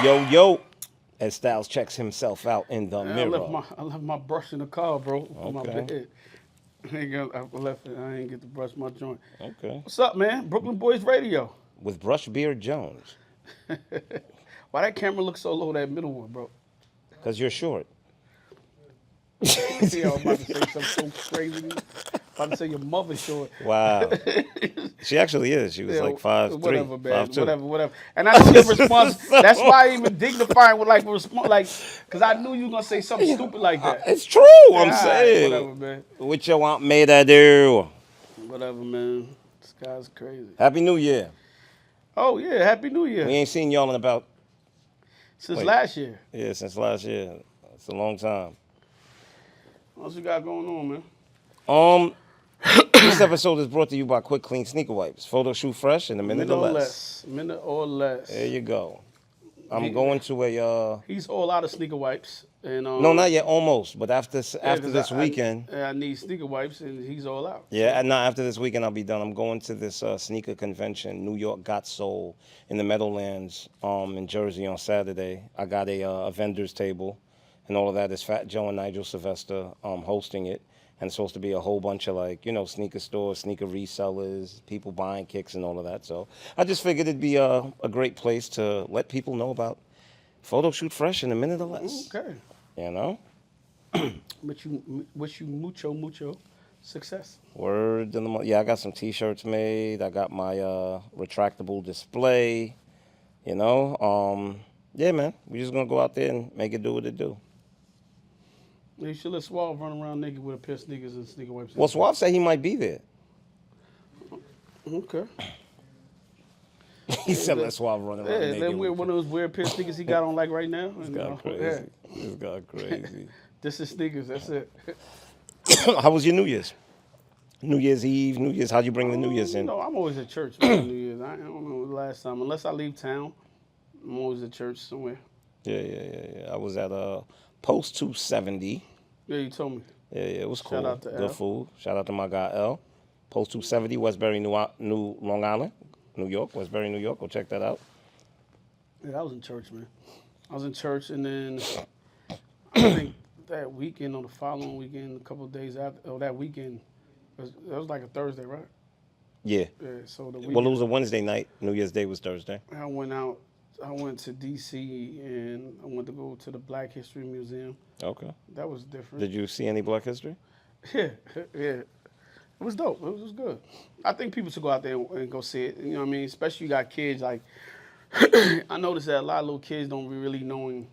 Yo. As Styles checks himself out in the mirror. I left my brush in the car, bro. On my Okay. bed. I left it. I ain't get to brush my joint. Okay. What's up, man? Brooklyn Boyz Radio. With Brushbeard Jones. Why that camera look so low, that middle one, bro? Because you're short. See, I was about to say something so crazy. About to say your mother's short. Wow. She actually is. She was like 5'3", whatever, man. 5'2". Whatever. And I know your response. That's why I even dignifying with like response, like, because I knew you were gonna say something stupid like that. It's true. I'm saying. Whatever, man. What you want me to do? Whatever, man. This guy's crazy. Happy New Year. Oh yeah, Happy New Year. We ain't seen y'all in about Since last year. Yeah, since last year. It's a long time. What else you got going on, man? This episode is brought to you by Quick Clean Sneaker Wipes. Photo shoot fresh in a minute or less. Minute or less. There you go. I'm going to a. He's all out of sneaker wipes. And no, not yet. Almost, but after this weekend. I need sneaker wipes, and he's all out. Yeah, and now after this weekend, I'll be done. I'm going to this sneaker convention, New York Got Soul, in the Meadowlands, in Jersey on Saturday. I got a vendor's table, and all of that is Fat Joe and Nigel Sylvester hosting it. And it's supposed to be a whole bunch of sneaker stores, sneaker resellers, people buying kicks and all of that. So I just figured it'd be a great place to let people know about photo shoot fresh in a minute or less. Okay. You know? Wish you mucho success. Word in the month. Yeah, I got some T-shirts made. I got my retractable display. You know? Yeah, man. We're just going to go out there and make it do what it do. You should let Suave run around naked with a pair of sneakers and sneaker wipes. Well, Suave said he might be there. Okay. He said let Suave run around naked. Then wear one of those weird pair of sneakers he got on like right now. This guy crazy. This guy crazy. This is sneakers. That's it. How was your New Year's? New Year's Eve, New Year's. How'd you bring the New Year's in? No, I'm always at church for New Year's. I don't know the last time. Unless I leave town, I'm always at church somewhere. Yeah. I was at Post 270. Yeah, you told me. Yeah, it was cool. Shout out to Good L. food. Shout out to my guy L. Post 270, Westbury, New Long Island, New York. Westbury, New York. Go check that out. Yeah, I was in church, man. I was in church, and then I think that weekend or the following weekend, a couple of days after, that weekend, it was like a Thursday, right? Yeah. Yeah. So the weekend, Well, it was a Wednesday night. New Year's Day was Thursday. I went to D.C. and I went to go to the Black History Museum. Okay. That was different. Did you see any Black History? Yeah. It was dope. It was good. I think people should go out there and go see it. You know what I mean? Especially you got kids. Like, I noticed that a lot of little kids don't be really knowing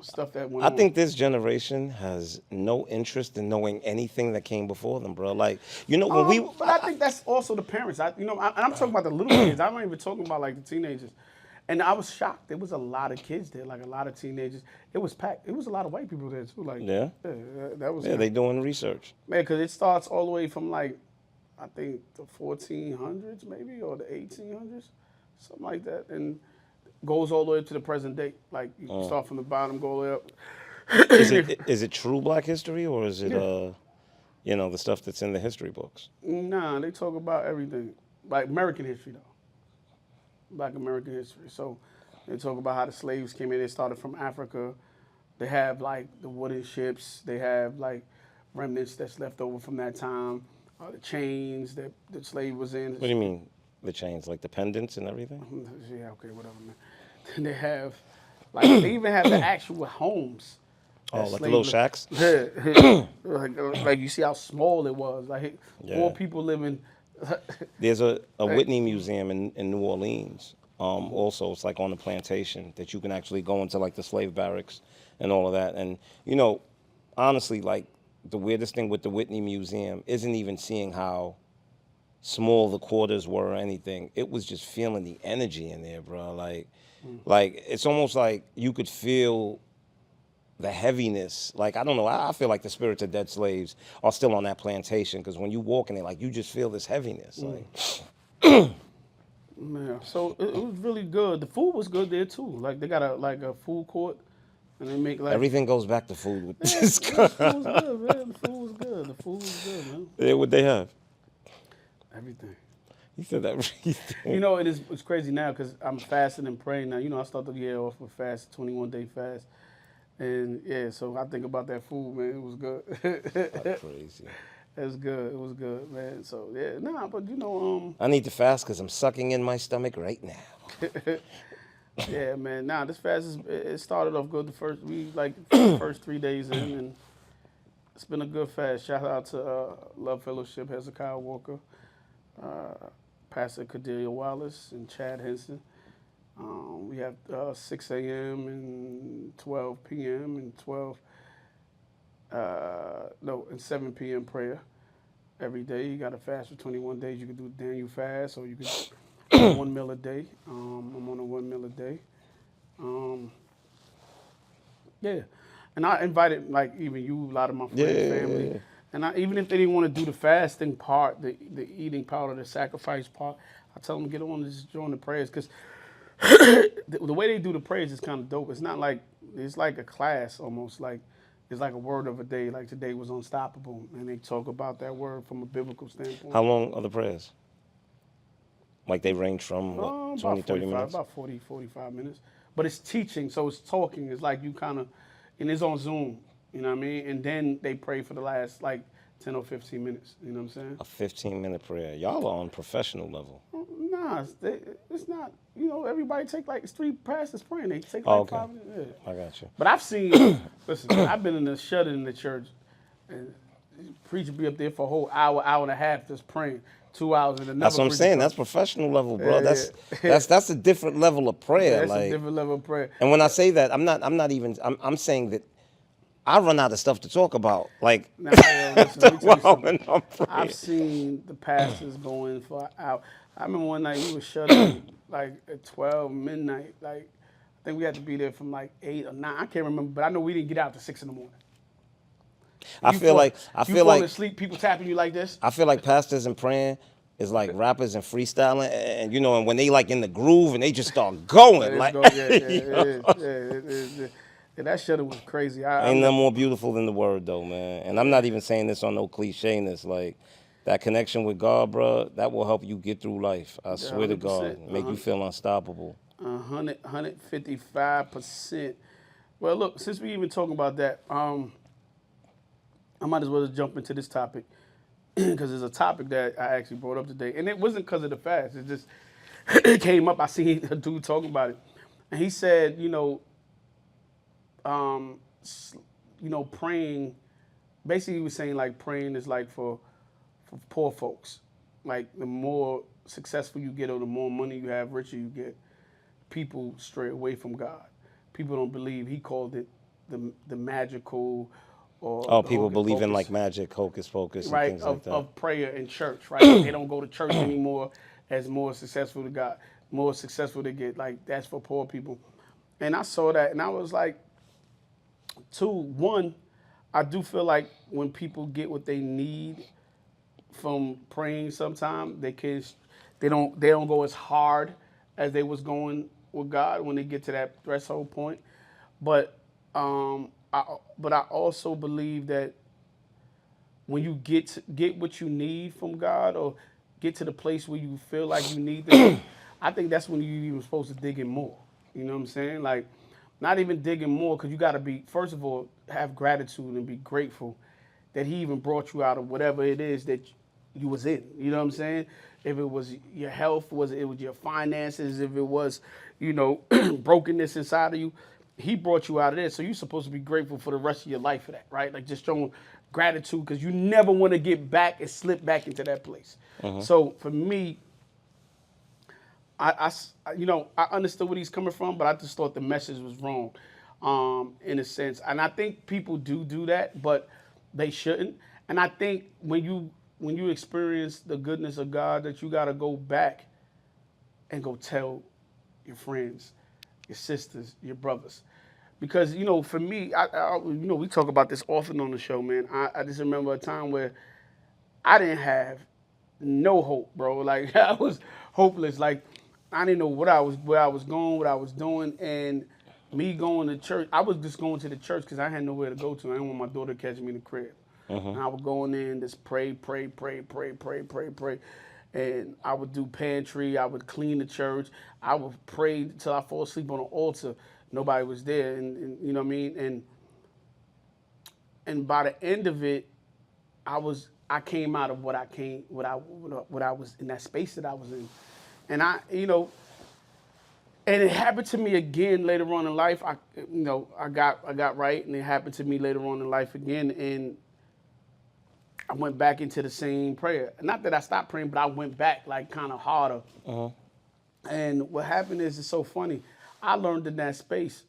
stuff that went on. I think this generation has no interest in knowing anything that came before them, bro. Like, when we... But I think that's also the parents. And I'm talking about the little kids. I'm not even talking about, like, the teenagers. And I was shocked. There was a lot of kids there, like a lot of teenagers. It was packed. It was a lot of white people there, too. Like, Yeah? that was... Yeah, they doing research. Man, because it starts all the way from, like, I think the 1400s, maybe, or the 1800s, something like that. And goes all the way up to the present day. Like, you can start from the bottom, go all the way up. Is it true Black history, or is it, the stuff that's in the history books? Nah, they talk about everything. Like American history, though. Black American history. So they talk about how the slaves came in. They started from Africa. They have, like, the wooden ships. They have, like, remnants that's left over from that time. The chains that the slave was in. What do you mean, the chains? Like the pendants and everything? Yeah, okay, whatever, man. And they have, like, they even have the actual homes. Oh, like the little shacks? Yeah. like you see how small it was. Like, 4 people living. There's a Whitney Museum in New Orleans. Also, it's like on the plantation that you can actually go into, like, the slave barracks and all of that. And, honestly, like, the weirdest thing with the Whitney Museum isn't even seeing how small the quarters were or anything. It was just feeling the energy in there, bro. Like it's almost like you could feel the heaviness. Like, I don't know, I feel like the spirits of dead slaves are still on that plantation, because when you walk in there, like, you just feel this heaviness. Like, man, so it was really good. The food was good there too. Like, they got a food court, and they make, like, everything goes back to food with this guy. The food was good, man. The food was good, man. Yeah, what they have? Everything. He said that. You know, it's crazy now because I'm fasting and praying now. You know, I started the year off with fast, 21-day fast. And yeah, so I think about that food, man. It was good. Crazy. It was good. It was good, man. So yeah, nah, but I need to fast because I'm sucking in my stomach right now. yeah, man. Nah, this fast it started off good. The first 3 days in, and it's been a good fast. Shout out to Love Fellowship, Hezekiah Walker, Pastor Cordelia Wallace, and Chad Henson. We have 6 a.m. and 12 p.m. and 7 p.m. prayer every day. You got to fast for 21 days. You can do a Daniel fast, or you can do 1 meal a day. I'm on a 1 meal a day. Yeah, and I invited like even you, a lot of my friends, family, Yeah. and even if they didn't want to do the fasting part, the eating part, or the sacrifice part, I tell them to get on and just join the prayers because the way they do the prayers is kind of dope. It's not like it's like a class almost like. It's like a word of a day, like today was unstoppable, and they talk about that word from a biblical standpoint. How long are the prayers? Like they range from what, 20, About 30 minutes? About 40, 45 minutes. But it's teaching, so it's talking. It's like you kind of, and it's on Zoom, you know what I mean? And then they pray for the last like 10 or 15 minutes, you know what I'm saying? A 15-minute prayer. Y'all are on professional level. Nah, it's not, you know, everybody take like, it's 3 pastors praying. They take Oh, like okay. 5 minutes. Yeah. I got you. But I've seen, listen, I've been in the shut-in in the church, and preacher be up there for a whole hour, hour and a half just praying, 2 hours, and another That's what I'm preacher saying. come. That's professional level, bro. Yeah, That's a different level of prayer. That's like, a different level of prayer. and when I say that, I'm saying that I run out of stuff to talk about. Like, Now, listen, let me tell you wow, something. when I'm praying. I've seen the pastors going for an hour. I remember one night we was shut in like at 12 midnight. Like I think we had to be there from like 8 or 9. I can't remember, but I know we didn't get out till 6 in the morning. I feel like asleep, people tapping you like this. I feel like pastors and praying is like rappers and freestyling, and you know, and when they like in the groove and they just start going, like, It is. Yeah, that shut was crazy. ain't nothing more beautiful than the word, though, man. And I'm not even saying this on no clichéness. Like, that connection with God, bro, that will help you get through life. I swear to God, 100%, make you feel unstoppable. 155%. Well, look, since we even talking about that, I might as well just jump into this topic because it's a topic that I actually brought up today, and it wasn't because of the fast. It just it came up. I seen a dude talking about it, and he said, praying. Basically, he was saying like praying is like for poor folks. Like the more successful you get or the more money you have, richer you get, people stray away from God. People don't believe. He called it the magical or people believe in like magic, hocus pocus, and right things like that. of prayer in church. Right, they don't go to church anymore as more successful to God, more successful to get. Like that's for poor people. And I saw that, and I was like, 1, I do feel like when people get what they need from praying, sometimes they don't go as hard as they was going with God when they get to that threshold point. But I also believe that when you get what you need from God or get to the place where you feel like you need them, I think that's when you're even supposed to dig in more. You know what I'm saying? Like, not even digging more, because you got to be, first of all, have gratitude and be grateful that he even brought you out of whatever it is that you was in. You know what I'm saying? If it was your health, it was your finances, if it was, brokenness inside of you, he brought you out of there. So you're supposed to be grateful for the rest of your life for that, right? Like just showing gratitude, because you never want to get back and slip back into that place. So for me, I understood where he's coming from, but I just thought the message was wrong, in a sense. And I think people do that, but they shouldn't. And I think when you experience the goodness of God, that you got to go back and go tell your friends, your sisters, your brothers. Because, for me, we talk about this often on the show, man. I just remember a time where I didn't have no hope, bro. Like, I was hopeless. Like, I didn't know where I was going, what I was doing, and me going to church. I was just going to the church because I had nowhere to go to. I didn't want my daughter to catch me in the crib. And I would go in there and just pray. and I would do pantry. I would clean the church. I would pray till I fall asleep on the altar. Nobody was there, and you know what I mean. And by the end of it, I came out of what I was in that space that I was in, and and it happened to me again later on in life. I got right, and it happened to me later on in life again, and I went back into the same prayer. Not that I stopped praying, but I went back like kind of harder. And what happened is, it's so funny. I learned in that space,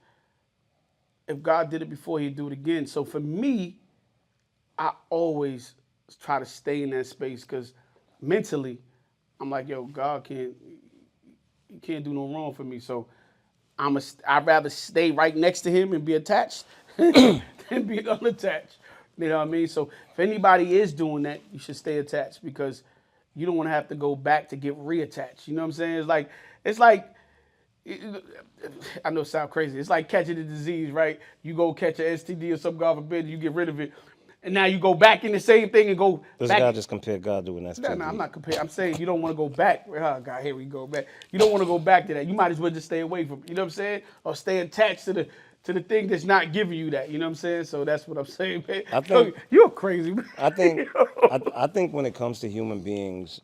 if God did it before, He'd do it again. So for me, I always try to stay in that space because mentally, I'm like, yo, God can't do no wrong for me. So I'd rather stay right next to Him and be attached than be unattached. You know what I mean? So if anybody is doing that, you should stay attached because you don't want to have to go back to get reattached. You know what I'm saying? It's like I know it sounds crazy. It's like catching a disease, right? You go catch an STD or some, God forbid, you get rid of it. And now you go back in the same thing and go This back. guy just compared God to an STD. No, I'm not comparing. I'm saying you don't want to go back. Oh, God, here we go back. You don't want to go back to that. You might as well just stay away from it. You know what I'm saying? Or stay attached to the thing that's not giving you that. You know what I'm saying? So that's what I'm saying, man. I think You're crazy, man. I think when it comes to human beings,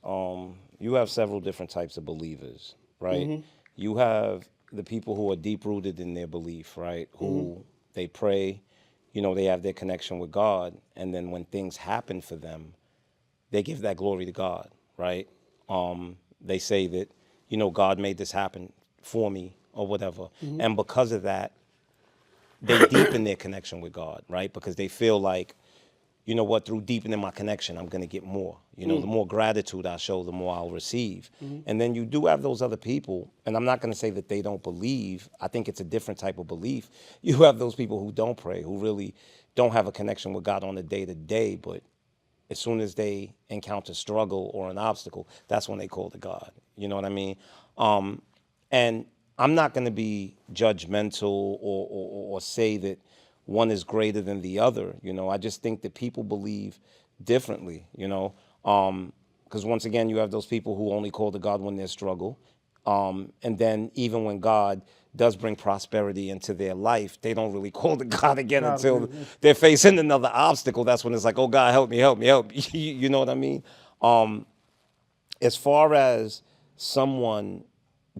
you have several different types of believers, right? You have the people who are deep rooted in their belief, right? Who they pray, they have their connection with God, and then when things happen for them, they give that glory to God, right? They say that, God made this happen for me or whatever, and because of that, they deepen their connection with God, right? Because they feel like, through deepening my connection, I'm going to get more. The more gratitude I show, the more I'll receive. And then you do have those other people, and I'm not going to say that they don't believe. I think it's a different type of belief. You have those people who don't pray, who really don't have a connection with God on a day-to-day, but as soon as they encounter struggle or an obstacle, that's when they call to God. You know what I mean? And I'm not going to be judgmental or say that one is greater than the other. I just think that people believe differently, because once again, you have those people who only call to God when there's struggle. And then even when God does bring prosperity into their life, they don't really call to God again until they're facing another obstacle. That's when it's like, oh, God, help me, help me, help. You know what I mean? As far as someone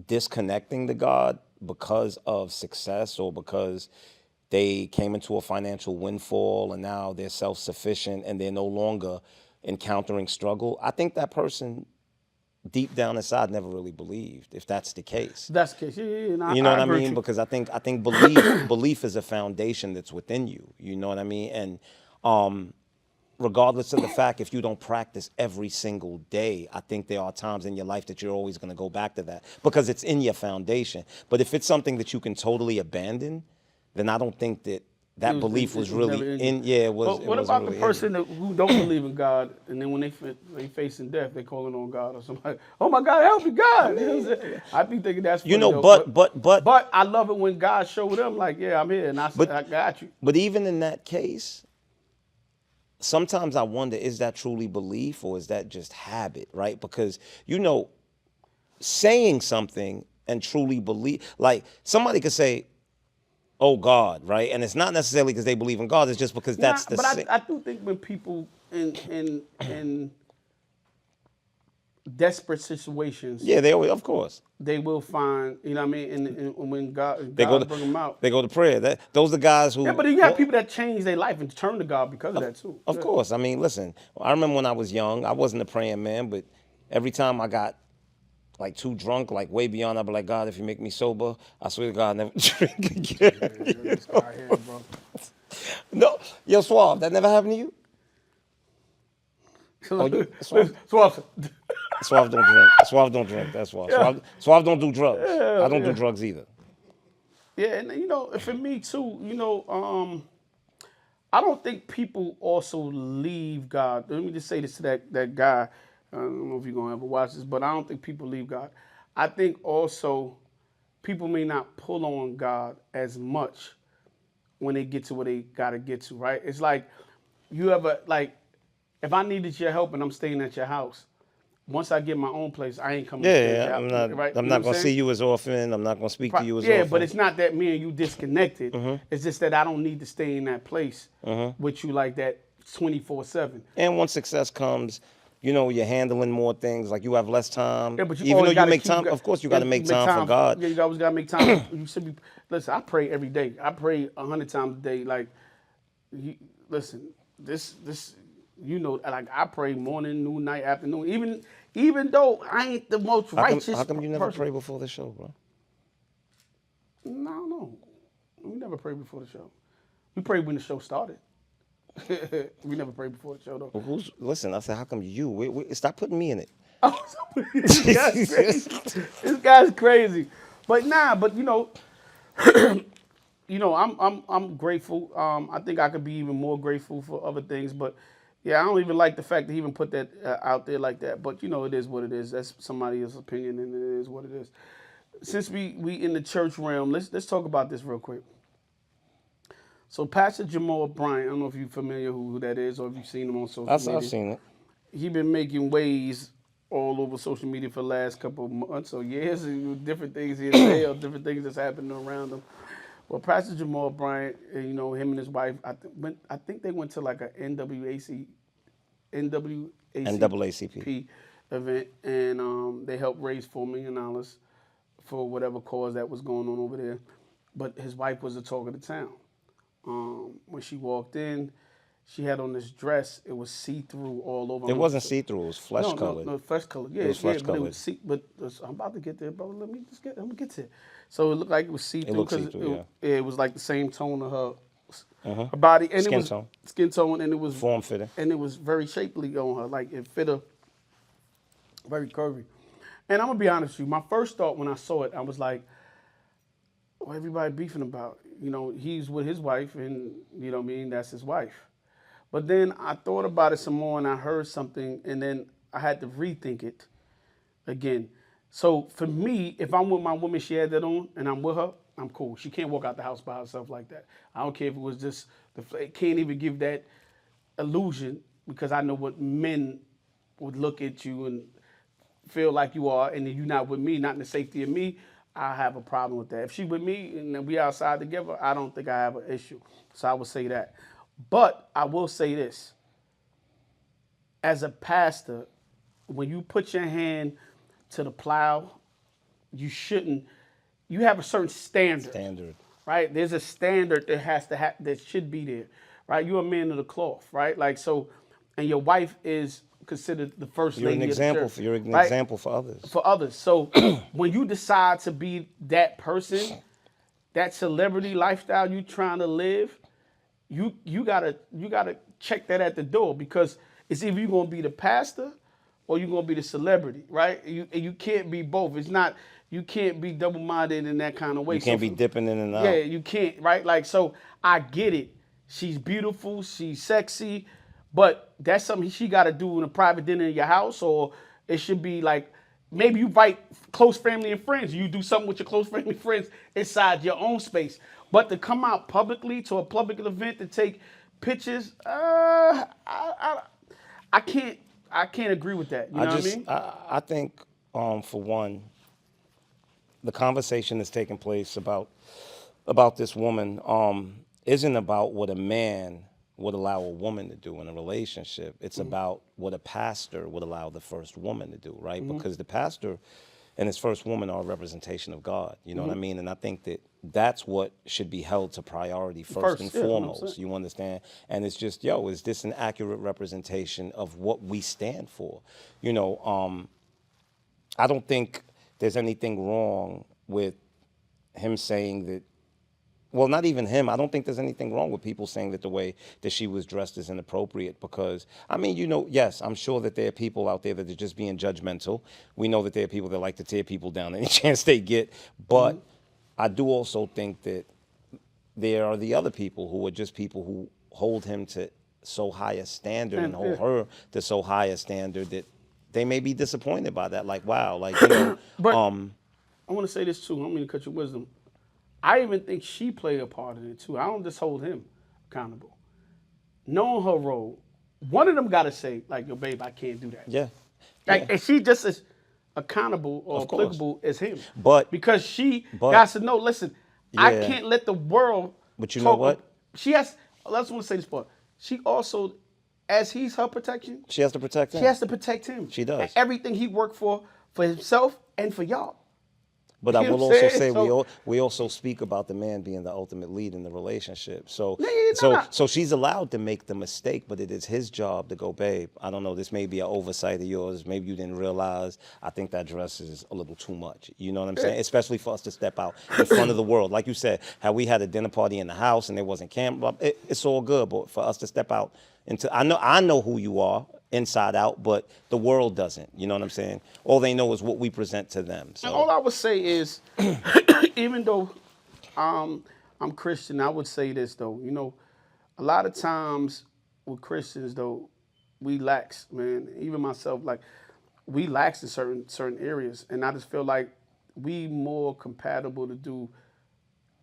disconnecting to God because of success or because they came into a financial windfall and now they're self-sufficient and they're no longer encountering struggle, I think that person deep down inside never really believed, if that's the case. That's the case. Yeah. No, You know what I agree mean? with you. Because I think belief is a foundation that's within you. You know what I mean? And regardless of the fact if you don't practice every single day, I think there are times in your life that you're always going to go back to that because it's in your foundation. But if it's something that you can totally abandon, then I don't think that belief was really in. Yeah, it was. But what about the person who don't believe in God, and then when they facing death, they calling on God or somebody? Oh my God, help me, God! You know what I'm saying? I be thinking that's funny, but I love it when God showed them like, yeah, I'm here and I got you. But even in that case, sometimes I wonder, is that truly belief or is that just habit, right? Because saying something and truly believe, like somebody could say, oh God, right? And it's not necessarily because they believe in God, it's just because that's the But I do think when people in desperate situations, yeah, they always, of course, they will find, you know what I mean, and when God bring them out. They go to prayer. Those are the guys who... Yeah, but you have people that change their life and turn to God because of that too. Of course. I mean, listen, I remember when I was young, I wasn't a praying man, but every time I got like too drunk, like way beyond, I'd be like, God, if you make me sober, I swear to God, I'll never drink again. Bro. No, yo, Suave, that never happened to you? Suave don't drink. Suave don't drink. That's why. Yeah. Suave don't do drugs. Yeah, I don't do drugs either. Yeah, and for me too, I don't think people also leave God. Let me just say this to that guy. I don't know if you're gonna ever watch this, but I don't think people leave God. I think also people may not pull on God as much when they get to where they gotta get to, right? It's like if I needed your help and I'm staying at your house, once I get my own place, I ain't coming to Yeah, stay I'm out. not. Right? I'm You know not what gonna see saying? you as often. I'm not gonna speak to you as Yeah, often. but it's not that me and you disconnected. It's just that I don't need to stay in that place with you like that 24/7. And once success comes, you're handling more things. Like you have less time. Yeah, but you Even though always you got to make keep. time, of course you got Yeah, to you make make time for God. Yeah, you always got to make time. You should be. Listen, I pray every day. I pray 100 times a day. Like, listen, this, like I pray morning, noon, night, afternoon. Even though I ain't the most righteous How come you never person. pray before the show, bro? No. We never prayed before the show. We prayed when the show started. We never prayed before the show though. Well, listen? I said, how come you? Stop putting me in it. Oh, this guy's crazy. This guy's crazy. But nah, but I'm grateful. I think I could be even more grateful for other things, but yeah, I don't even like the fact that he even put that out there like that. But it is what it is. That's somebody else's opinion, and it is what it is. Since we in the church realm, let's talk about this real quick. So Pastor Jamal Bryant, I don't know if you're familiar who that is, or if you've seen him on social media. I've seen it. He been making waves all over social media for the last couple of months or years, and different things he say or different things that's happening around him. Well, Pastor Jamal Bryant, him and his wife, I think they went to like a NAACP event, and they helped raise $4 million for whatever cause that was going on over there. But his wife was the talk of the town. When she walked in, she had on this dress. It was see-through all over. It wasn't see-through. It was flesh No, colored. no, flesh colored. Yeah, It was flesh but it colored. was I'm about to get there, bro. I'm gonna get to it. So it looked like it was see-through looked because see-through, it was like the same tone of her body, and Skin tone. skin tone, and it was Form fitting. and it was very shapely on her, like it fit her, very curvy. And I'm gonna be honest with you. My first thought when I saw it, I was like, "What everybody beefing about?" He's with his wife, and what I mean, that's his wife. But then I thought about it some more, and I heard something, and then I had to rethink it again. So for me, if I'm with my woman, she had that on, and I'm with her, I'm cool. She can't walk out the house by herself like that. I don't care if it was just it can't even give that illusion, because I know what men would look at you and feel like you are, and then you're not with me, not in the safety of me. I have a problem with that. If she with me and then we outside together, I don't think I have an issue. So I would say that. But I will say this. As a pastor, when you put your hand to the plow, you shouldn't. You have a certain standard. Right? There's a standard that has to that should be there. Right? You're a man of the cloth, right? Like so, and your wife is considered the first lady of the church. You're an right? example for others. For others. So when you decide to be that person, that celebrity lifestyle you trying to live, you gotta check that at the door, because it's either you're gonna be the pastor or you're gonna be the celebrity, right? You can't be both. It's not, you can't be double-minded in that kind of way. You can't be dipping in and out. Yeah, you can't, right? Like, so I get it. She's beautiful, she's sexy, but that's something she got to do in a private dinner in your house, or it should be like, maybe you invite close family and friends. You do something with your close family and friends inside your own space. But to come out publicly to a public event to take pictures, I can't agree with that. You know what I mean? I think, for one, the conversation that's taking place about this woman isn't about what a man would allow a woman to do in a relationship. It's about what a pastor would allow the first woman to do, right? Because the pastor and his first woman are a representation of God. You know what I mean? And I think that that's what should be held to priority first and foremost. You understand? And it's just, is this an accurate representation of what we stand for? I don't think there's anything wrong with him saying that. Well, not even him. I don't think there's anything wrong with people saying that the way that she was dressed is inappropriate, because, I mean, yes, I'm sure that there are people out there that are just being judgmental. We know that there are people that like to tear people down any chance they get. But I do also think that there are the other people who are just people who hold him to so high a standard and hold her to so high a standard that they may be disappointed by that. Like, wow, like, But I want to say this too. I don't mean to cut your wisdom. I even think she played a part in it too. I don't just hold him accountable. Knowing her role, one of them got to say, like, yo, babe, I can't do that. Yeah. Like, Yeah. and she just as accountable or Of course. applicable as him. But because she but got to know, listen, I yeah. can't let the world But you know what? She has, let's want to say this part. She also, as he's her protection, She has to protect him. she has to protect him. She does. And everything he worked for himself and for y'all. But I You know will what I'm also saying? say we also speak about the man being the ultimate lead in the relationship. So Yeah, yeah, so no. so she's allowed to make the mistake, but it is his job to go, babe. I don't know. This may be an oversight of yours. Maybe you didn't realize. I think that dress is a little too much. You know what I'm saying? Especially for us to step out in front of the world, like you said. How we had a dinner party in the house and there wasn't camera. It's all good, but for us to step out into, I know who you are inside out, but the world doesn't. You know what I'm saying? All they know is what we present to them. And all So I would say is, even though I'm Christian, I would say this though. You know, a lot of times with Christians though, we lax, man. Even myself, like we lax in certain areas, and I just feel like we more compatible to do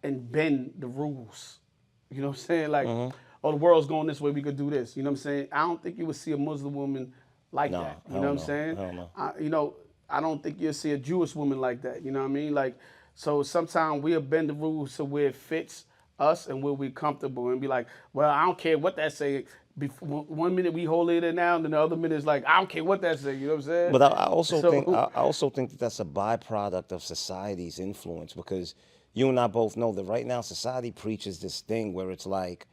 and bend the rules. You know what I'm saying? Like, oh, the world's going this way, we could do this. You know what I'm saying? I don't think you would see a Muslim woman like No, that. You hell know what I'm no, saying? hell no. You know, I don't think you'll see a Jewish woman like that. You know what I mean? Like, so sometimes we'll bend the rules to where it fits us and where we're comfortable and be like, well, I don't care what that say. Before, one minute we hold it in now, and then the other minute is like, I don't care what that say. You know what I'm saying? But I also So- think I also think that that's a byproduct of society's influence, because you and I both know that right now society preaches this thing where it's like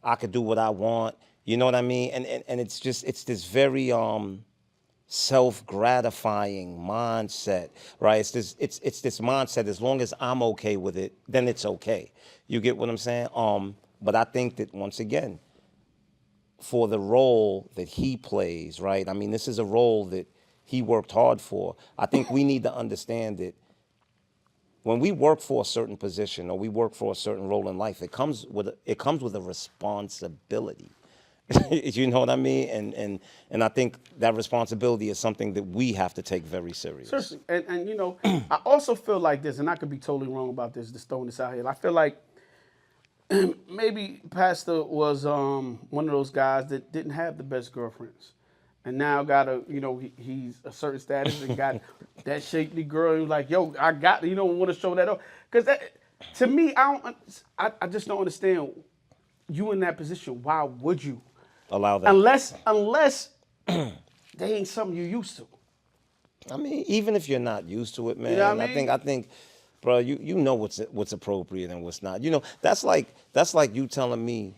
I could do what I want. You know what I mean? And it's this very self-gratifying mindset, right? It's this mindset. As long as I'm okay with it, then it's okay. You get what I'm saying? But I think that once again, for the role that he plays, right? I mean, this is a role that he worked hard for. I think we need to understand that when we work for a certain position or we work for a certain role in life, it comes with a responsibility. You know what I mean? And I think that responsibility is something that we have to take very serious. Seriously, and you know, I also feel like this, and I could be totally wrong about this, just throwing this out here. I feel like maybe Pastor was one of those guys that didn't have the best girlfriends, and now got he's a certain status and got that shapely girl. And he was like, yo, I got, you don't want to show that off, because to me, I just don't understand. You in that position, why would you? Allow that. Unless they ain't something you're used to. I mean, even if you're not used to it, man, You know what I mean? I think, bro, you know what's appropriate and what's not. You know, that's like you telling me,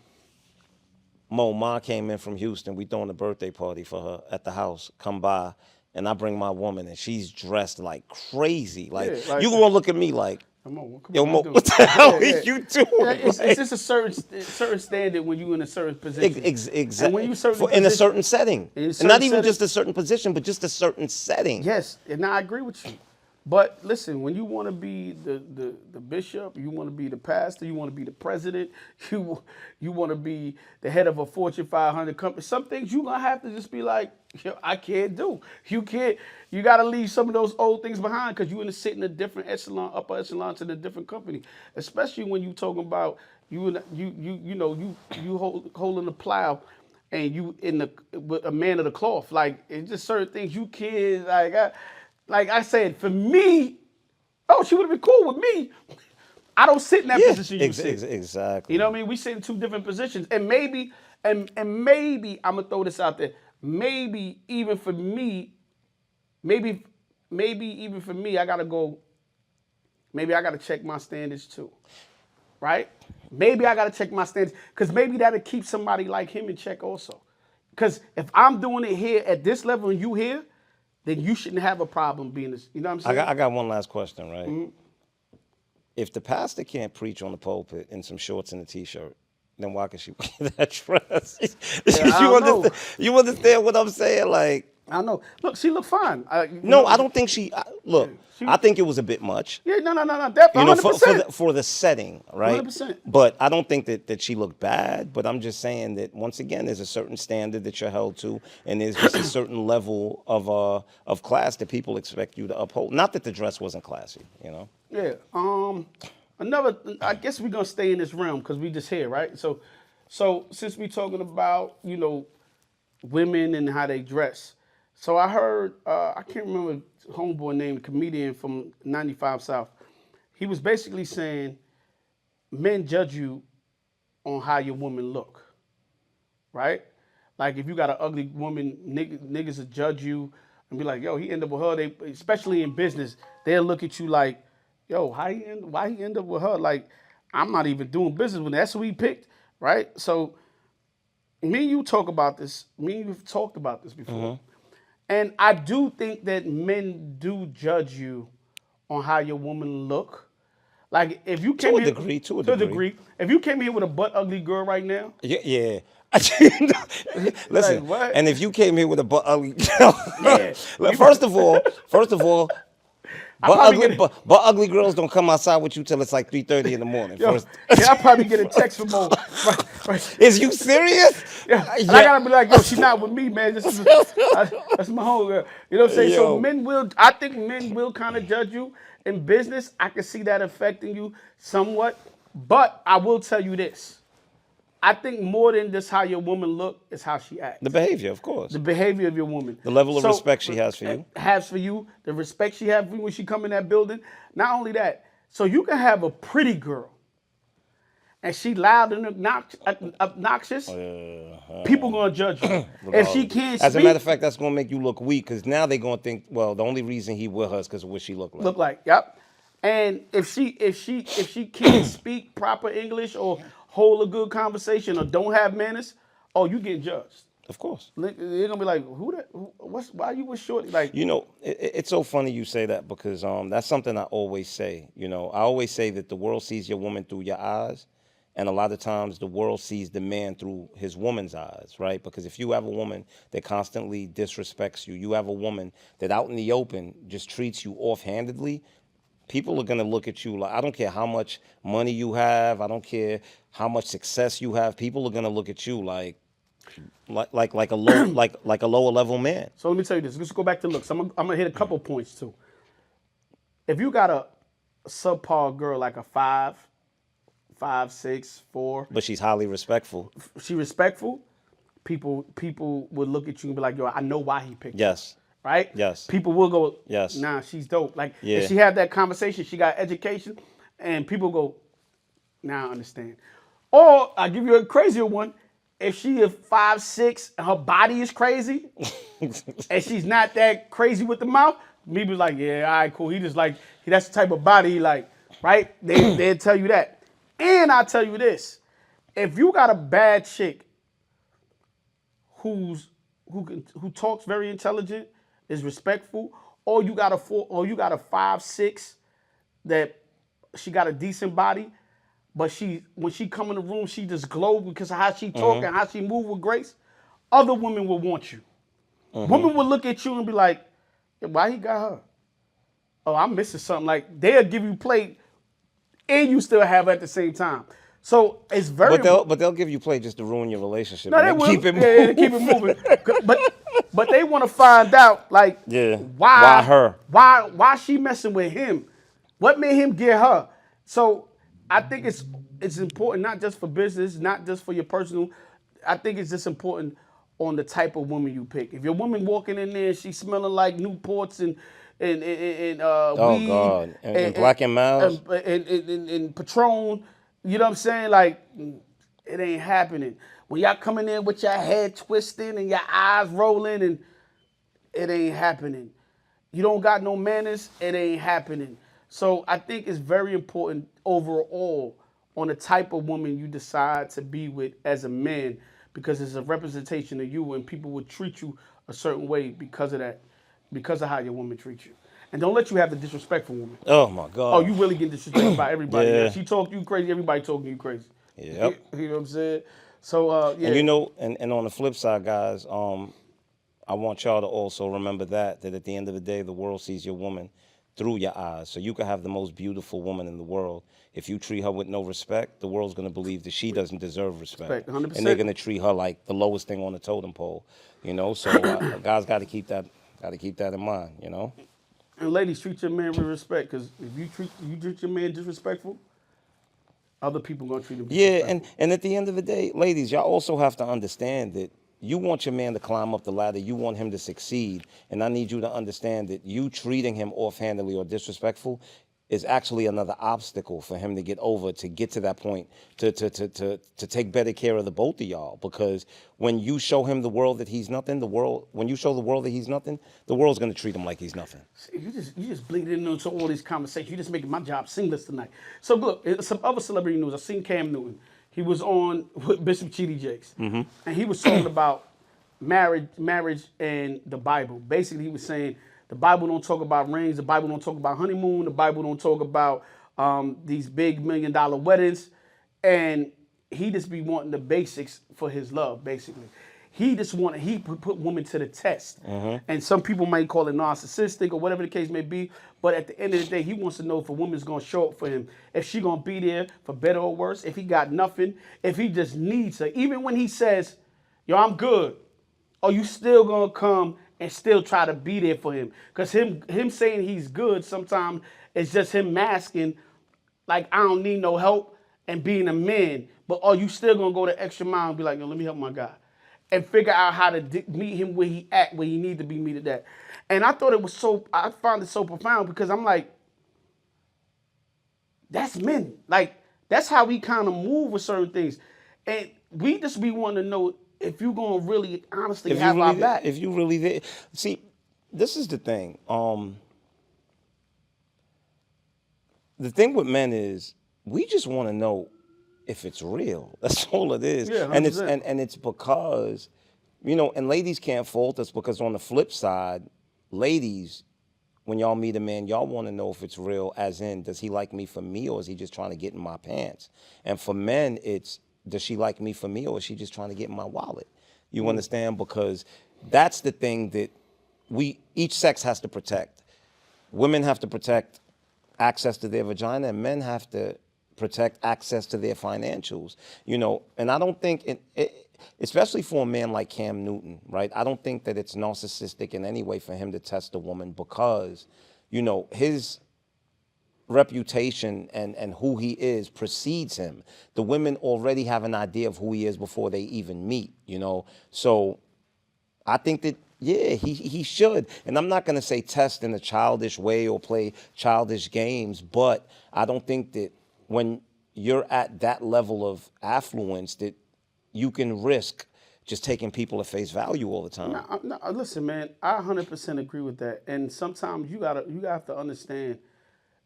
Mo, Ma came in from Houston. We throwing a birthday party for her at the house. Come by, and I bring my woman, and she's dressed like crazy. Like, Yeah, like- you gonna look at me like, Come on, yo, what Mo, you doing? what the hell Yeah, are yeah. you doing? Yeah, it's Like- just a certain standard when you in a certain position. Exactly. And when you In a certain setting, in a and certain not even setting- just a certain position, but just a certain setting. Yes, and I agree with you. But listen, when you want to be the bishop, you want to be the pastor, you want to be the president, you want to be the head of a Fortune 500 company. Some things you gonna have to just be like, yo, I can't do. You can't. You got to leave some of those old things behind, because you in a sit in a different echelon, upper echelon to a different company. Especially when you talking about you holding the plow, and you with a man of the cloth. Like, it's just certain things you can't like I said, for me, oh, she would have been cool with me. I don't sit in that position you sit. Exactly. You know what I mean? We sit in two different positions. And maybe, and maybe, I'm gonna throw this out there. Maybe even for me, maybe even for me, I gotta check my standards too. Right? Maybe I gotta check my standards, because maybe that'll keep somebody like him in check also. Because if I'm doing it here at this level and you here, then you shouldn't have a problem being this. You know what I'm saying? I got one last question, right? Mm-hmm. If the pastor can't preach on the pulpit in some shorts and a t-shirt, then why can she wear that dress? You understand what I'm saying? Like, I know. Look, she looked fine. no, I don't think look. I think it was a bit much. Yeah, no. Definitely, You know, 100%. for the setting, right? 100%. But I don't think that she looked bad. But I'm just saying that once again, there's a certain standard that you're held to, and there's just a certain level of class that people expect you to uphold. Not that the dress wasn't classy, you know. Yeah. I guess we're gonna stay in this realm because we just here, right? So since we talking about women and how they dress, So I heard, I can't remember homeboy name, comedian from 95 South. He was basically saying men judge you on how your woman look, right? Like if you got an ugly woman, niggas will judge you and be like, yo, he ended up with her. They, especially in business, they'll look at you like, yo, why he end up with her? Like, I'm not even doing business with her. That's who he picked, right? So me and you talk about this. Me and you've talked about this before. And I do think that men do judge you on how your woman look. Like if you came To a here degree, to a to a degree. degree, if you came here with a butt ugly girl right now, Yeah, yeah. like Listen, what? and if you came here with a butt ugly, Yeah. first of all, I probably get butt ugly girls don't come outside with you till it's like 3:30 in the morning. yo, First, yeah, I probably get a text from Mo. Right. is you serious? Yeah, and I Yeah. gotta be like, yo, she's not with me, man. That's my home girl. You know what I'm saying? So Yo. I think men will kind of judge you in business. I can see that affecting you somewhat, but I will tell you this: I think more than just how your woman look is how she acts. The behavior, of course. The behavior of your woman. The level of respect she has for you. Has for you, the respect she has for you when she come in that building. Not only that, so you can have a pretty girl and she loud and obnoxious, people gonna judge you. If she can't As a speak, matter of fact, that's gonna make you look weak because now they're gonna think, well, the only reason he with her is because of what she look like. look like, yep. And if she can't speak proper English or hold a good conversation or don't have manners, oh, you get judged. Of course. They're gonna be like, why you with Shorty? Like, You know, it's so funny you say that because that's something I always say. You know, I always say that the world sees your woman through your eyes, and a lot of times the world sees the man through his woman's eyes, right? Because if you have a woman that constantly disrespects you, you have a woman that out in the open just treats you offhandedly, people are gonna look at you like, I don't care how much money you have, I don't care how much success you have, people are gonna look at you like a low like a lower level man. so let me tell you this. Let's go back to looks. I'm gonna hit a couple points too. If you got a subpar girl like a 5, 6, 4, But she's highly respectful. she respectful, people would look at you and be like, yo, I know why he picked her. Yes. Right? Yes. People will go, Yes. nah, she's dope. Like Yeah. if she had that conversation, she got education, and people go, now I understand. Or I'll give you a crazier one. If she is 5'6" and her body is crazy, and she's not that crazy with the mouth, me be like, yeah, all right, cool. He just like, that's the type of body he like, right? They'll tell you that. And I'll tell you this. If you got a bad chick who talks very intelligent, is respectful, or you got a 5'6" that she got a decent body, but when she come in the room, she just glow because of how she talk and how she move with grace. Other women will want you. Women will look at you and be like, yeah, why he got her? Oh, I'm missing something. Like they'll give you play, and you still have at the same time. So it's very. But they'll give you play just to ruin your relationship. No, they and will. keep it Yeah, keep it moving. But they want to find out like why her? Why she messing with him? What made him get her? So I think it's important not just for business, not just for your personal. I think it's just important on the type of woman you pick. If your woman walking in there, she's smelling like Newports and weed, God, and Black and Miles and Patron. You know what I'm saying? Like, it ain't happening. When y'all coming in with your head twisting and your eyes rolling, and it ain't happening. You don't got no manners, it ain't happening. So I think it's very important overall on the type of woman you decide to be with as a man, because it's a representation of you, and people will treat you a certain way because of that, because of how your woman treats you. And don't let you have the disrespectful woman. Oh my God. Oh, you really get disrespected by everybody. Yeah. Now, she talk you crazy, everybody talking you crazy. Yep. You know what I'm saying? So yeah. And you know, and on the flip side, guys, I want y'all to also remember that at the end of the day, the world sees your woman through your eyes. So you can have the most beautiful woman in the world. If you treat her with no respect, the world's going to believe that she doesn't deserve respect. 100%. And they're going to treat her like the lowest thing on the totem pole. You know, so guys got to keep that in mind, you know? And ladies, treat your man with respect, because if you treat your man disrespectful, other people gonna treat him disrespectful. Yeah, and at the end of the day, ladies, y'all also have to understand that you want your man to climb up the ladder. You want him to succeed. And I need you to understand that you treating him offhandedly or disrespectful is actually another obstacle for him to get over, to get to that point, to take better care of the both of y'all. Because when you show him the world that he's nothing, when you show the world that he's nothing, the world's going to treat him like he's nothing. See, you just bleeding into all these conversations. You just making my job seamless tonight. So look, some other celebrity news. I seen Cam Newton. He was on with Bishop T.D. Jakes, and he was talking about marriage and the Bible. Basically, he was saying the Bible don't talk about rings. The Bible don't talk about honeymoon. The Bible don't talk about these big $1 million weddings. And he just be wanting the basics for his love, basically. He put women to the test. And some people might call it narcissistic or whatever the case may be. But at the end of the day, he wants to know if a woman's going to show up for him. If she going to be there for better or worse. If he got nothing. If he just needs her. Even when he says, yo, I'm good. Are you still going to come and still try to be there for him? Because him saying he's good sometimes is just him masking, like, I don't need no help and being a man. But are you still going to go the extra mile and be like, yo, let me help my guy? And figure out how to meet him where he at, where he need to be meted at. And I thought I found it so profound because I'm like, that's men. Like, that's how we kind of move with certain things. And we just be wanting to know if you're going to really honestly have our back. If you really, see, this is the thing. The thing with men is we just want to know if it's real. That's all it is. Yeah, and 100%. it's because, and ladies can't fault us because on the flip side, ladies, when y'all meet a man, y'all want to know if it's real, as in, does he like me for me or is he just trying to get in my pants? And for men, it's, does she like me for me or is she just trying to get in my wallet? You understand? Because that's the thing that each sex has to protect. Women have to protect access to their vagina and men have to protect access to their financials, and I don't think, especially for a man like Cam Newton, right? I don't think that it's narcissistic in any way for him to test a woman because, his reputation and who he is precedes him. The women already have an idea of who he is before they even meet, So I think that, yeah, he should. And I'm not going to say test in a childish way or play childish games, but I don't think that when you're at that level of affluence that you can risk just taking people at face value all the time. No, listen, man, I 100% agree with that. And sometimes you have to understand,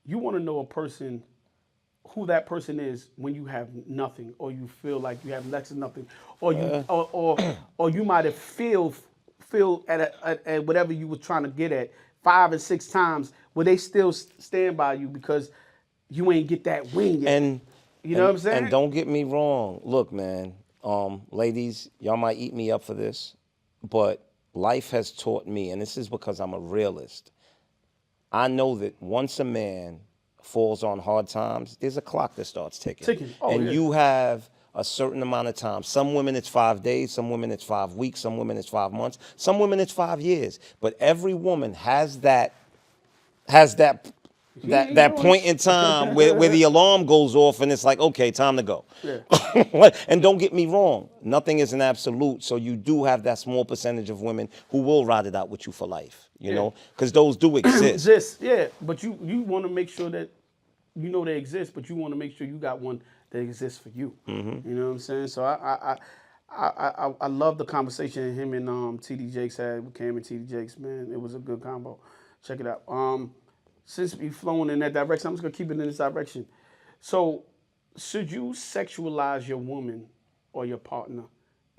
you want to know a person, who that person is when you have nothing, or you feel like you have less than nothing, or you or you might have feel at whatever you were trying to get at 5 and 6 times, where they still stand by you because you ain't get that wing yet. And you know what I'm saying? And don't get me wrong. Look, man, ladies, y'all might eat me up for this, but life has taught me, and this is because I'm a realist. I know that once a man falls on hard times, there's a clock that starts ticking. Oh, and yeah. you have a certain amount of time. Some women it's 5 days, some women it's 5 weeks, some women it's 5 months, some women it's 5 years. But every woman has that point in time where the alarm goes off and it's like, okay, time to go. Yeah. And don't get me wrong, nothing is an absolute. So you do have that small percentage of women who will ride it out with you for life, you know, because those do exist. Yeah, but you want to make sure that you know they exist, but you want to make sure you got one that exists for you. You know what I'm saying? So I love the conversation him and T.D. Jakes had with Cam and T.D. Jakes, man. It was a good combo. Check it out. Since we've flown in that direction, I'm just gonna keep it in this direction. So, should you sexualize your woman or your partner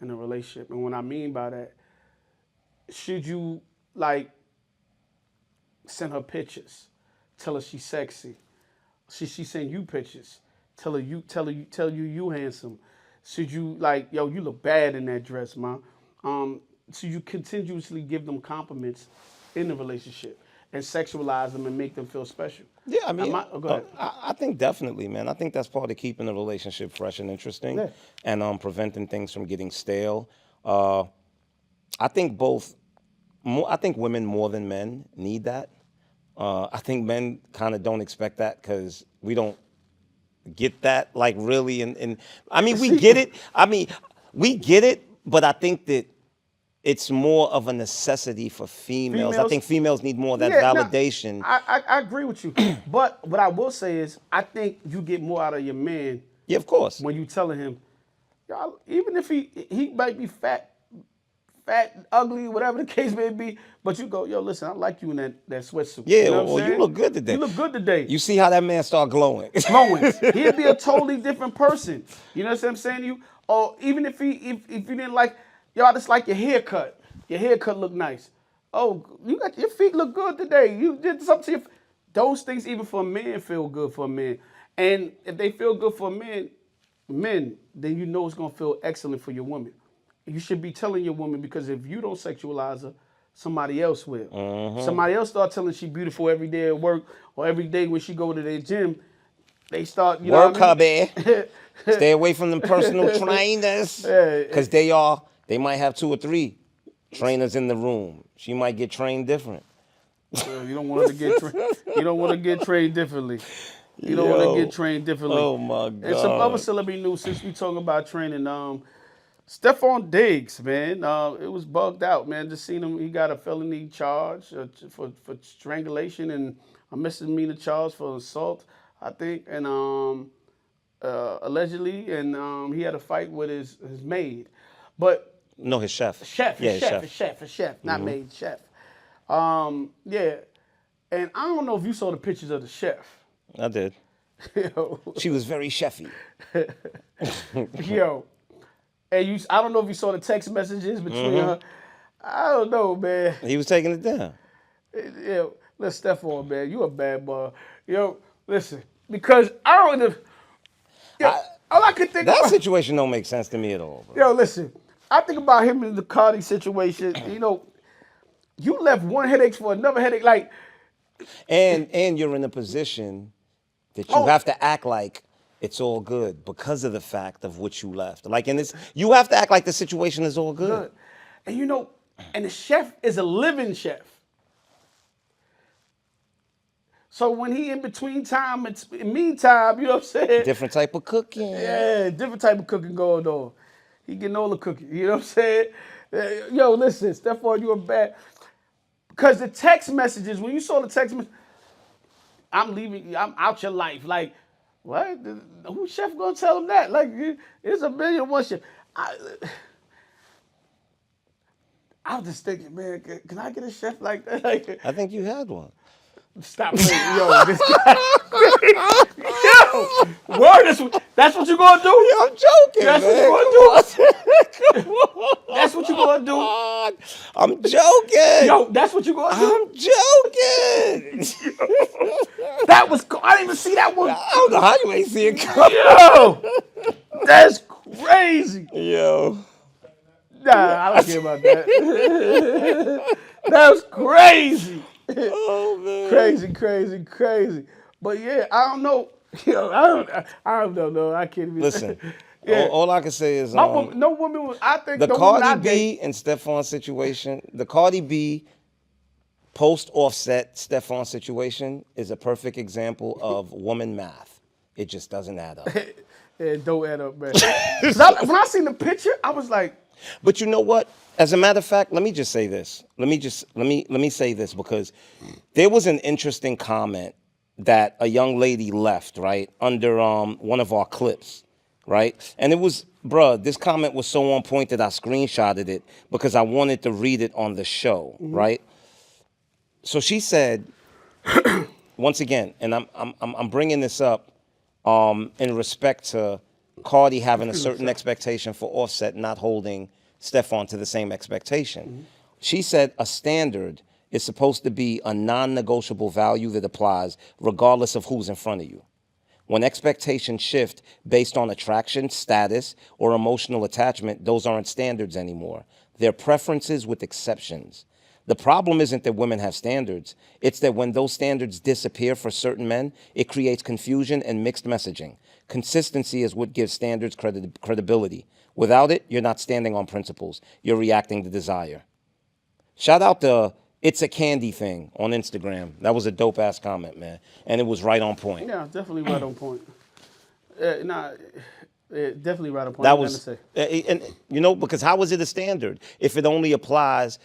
in a relationship? And what I mean by that, should you like send her pictures, tell her she's sexy? She send you pictures, tell you you handsome. Should you like, yo, you look bad in that dress, ma? Should you continuously give them compliments in the relationship and sexualize them and make them feel special? Yeah, I mean, go ahead. I think definitely, man. I think that's part of keeping the relationship fresh and interesting, and preventing things from getting stale. I think I think women more than men need that. I think men kind of don't expect that because we don't get that, like, really. And I mean, we get it. I mean, we get it, but I think that it's more of a necessity for females. I Females? think females need more of that Yeah, no, validation. I agree with you. But what I will say is, I think you get more out of your man Yeah, of course. when you telling him, y'all, even if he might be fat, ugly, whatever the case may be, but you go, yo, listen, I like you in that sweatsuit. Yeah, You know what I'm well, you saying? look good today. You look good today. You see how that man start glowing. Glowing. He'd be a totally different person. You know what I'm saying to you? Or even if you didn't like, yo, I just like your haircut. Your haircut look nice. Oh, you got your feet look good today. You did something to your those things even for a man feel good for a man. And if they feel good for men, then you know it's gonna feel excellent for your woman. You should be telling your woman, because if you don't sexualize her, somebody else will. Somebody else start telling she beautiful every day at work or every day when she go to their gym. They start, you know Work, what I mean? hubby. Stay away from the personal trainers. Because they might have 2 or 3 trainers in the room. She might get trained different. You don't want her to get you don't want to get trained differently. You don't want to get trained differently. Oh my God. And some other celebrity news, since we talking about training, Stephon Diggs, man, it was bugged out, man. Just seen him. He got a felony charge for strangulation and a misdemeanor charge for assault, I think, and allegedly, and he had a fight with his maid, but No, his chef. chef, Yeah, his chef, not maid, chef. Yeah, and I don't know if you saw the pictures of the chef. I did. Yo, She was very chefy. yo, and I don't know if you saw the text messages between her. I don't know, man. He was taking it down. Yo, let's Stephon, man. You a bad boy. Yo, listen, because I don't know. Yo, all I could think That about. situation don't make sense to me at all, bro. Yo, listen. I think about him in the Cardi situation. You know, you left one headache for another headache. Like, And you're in a position that you have to act like it's all good because of the fact of what you left. Like in this, you have to act like the situation is all good. good. And you know, and the chef is a living chef. So when he in between time, it's in meantime, you know what I'm saying? Different type of cooking. Yeah, different type of cooking going on. He getting all the cooking, you know what I'm saying? Yo, listen, Stephon, you a bad. Because the text messages, when you saw the text message, I'm leaving, I'm out your life. Like, what? Who chef gonna tell him that? Like, it's a million one chef. I was just thinking, man, can I get a chef like that? Like, I think you had one. stop playing, yo. This guy, yo, word. That's what you gonna do? Yeah, I'm joking. That's man. what you gonna do? Come on. That's what you gonna do? I'm joking. Yo, that's what you gonna do? I'm joking. That was. I didn't even see that one. I don't know how you ain't see it coming. Yo, that's crazy. Yo. Nah, I don't care about that. That's crazy. Oh man. Crazy. But yeah, I don't know. Yo, I don't know. I can't even. Listen, Yeah. all I can say is No woman was. I think the no woman I Cardi date. B and Stephon situation, the Cardi B post Offset Stephon situation is a perfect example of woman math. It just doesn't add up. Yeah, don't add up, man. 'Cause when I seen the picture, I was like, But you know what? As a matter of fact, let me just say this. Let me say this, because there was an interesting comment that a young lady left, right, under one of our clips, right? And it was, bruh, this comment was so on point that I screenshotted it because I wanted to read it on the show, right? So she said, once again, and I'm bringing this up in respect to Cardi having a certain expectation for Offset not holding Stephon to the same expectation. She said a standard is supposed to be a non-negotiable value that applies regardless of who's in front of you. When expectations shift based on attraction, status, or emotional attachment, those aren't standards anymore. They're preferences with exceptions. The problem isn't that women have standards. It's that when those standards disappear for certain men, it creates confusion and mixed messaging. Consistency is what gives standards credibility. Without it, you're not standing on principles. You're reacting to desire. Shout out the It's a Candy thing on Instagram. That was a dope-ass comment, man. And it was right on point. yeah, definitely right on point. Definitely right on point. That Nothing was, to say. and you know, because how is it a standard if it only applies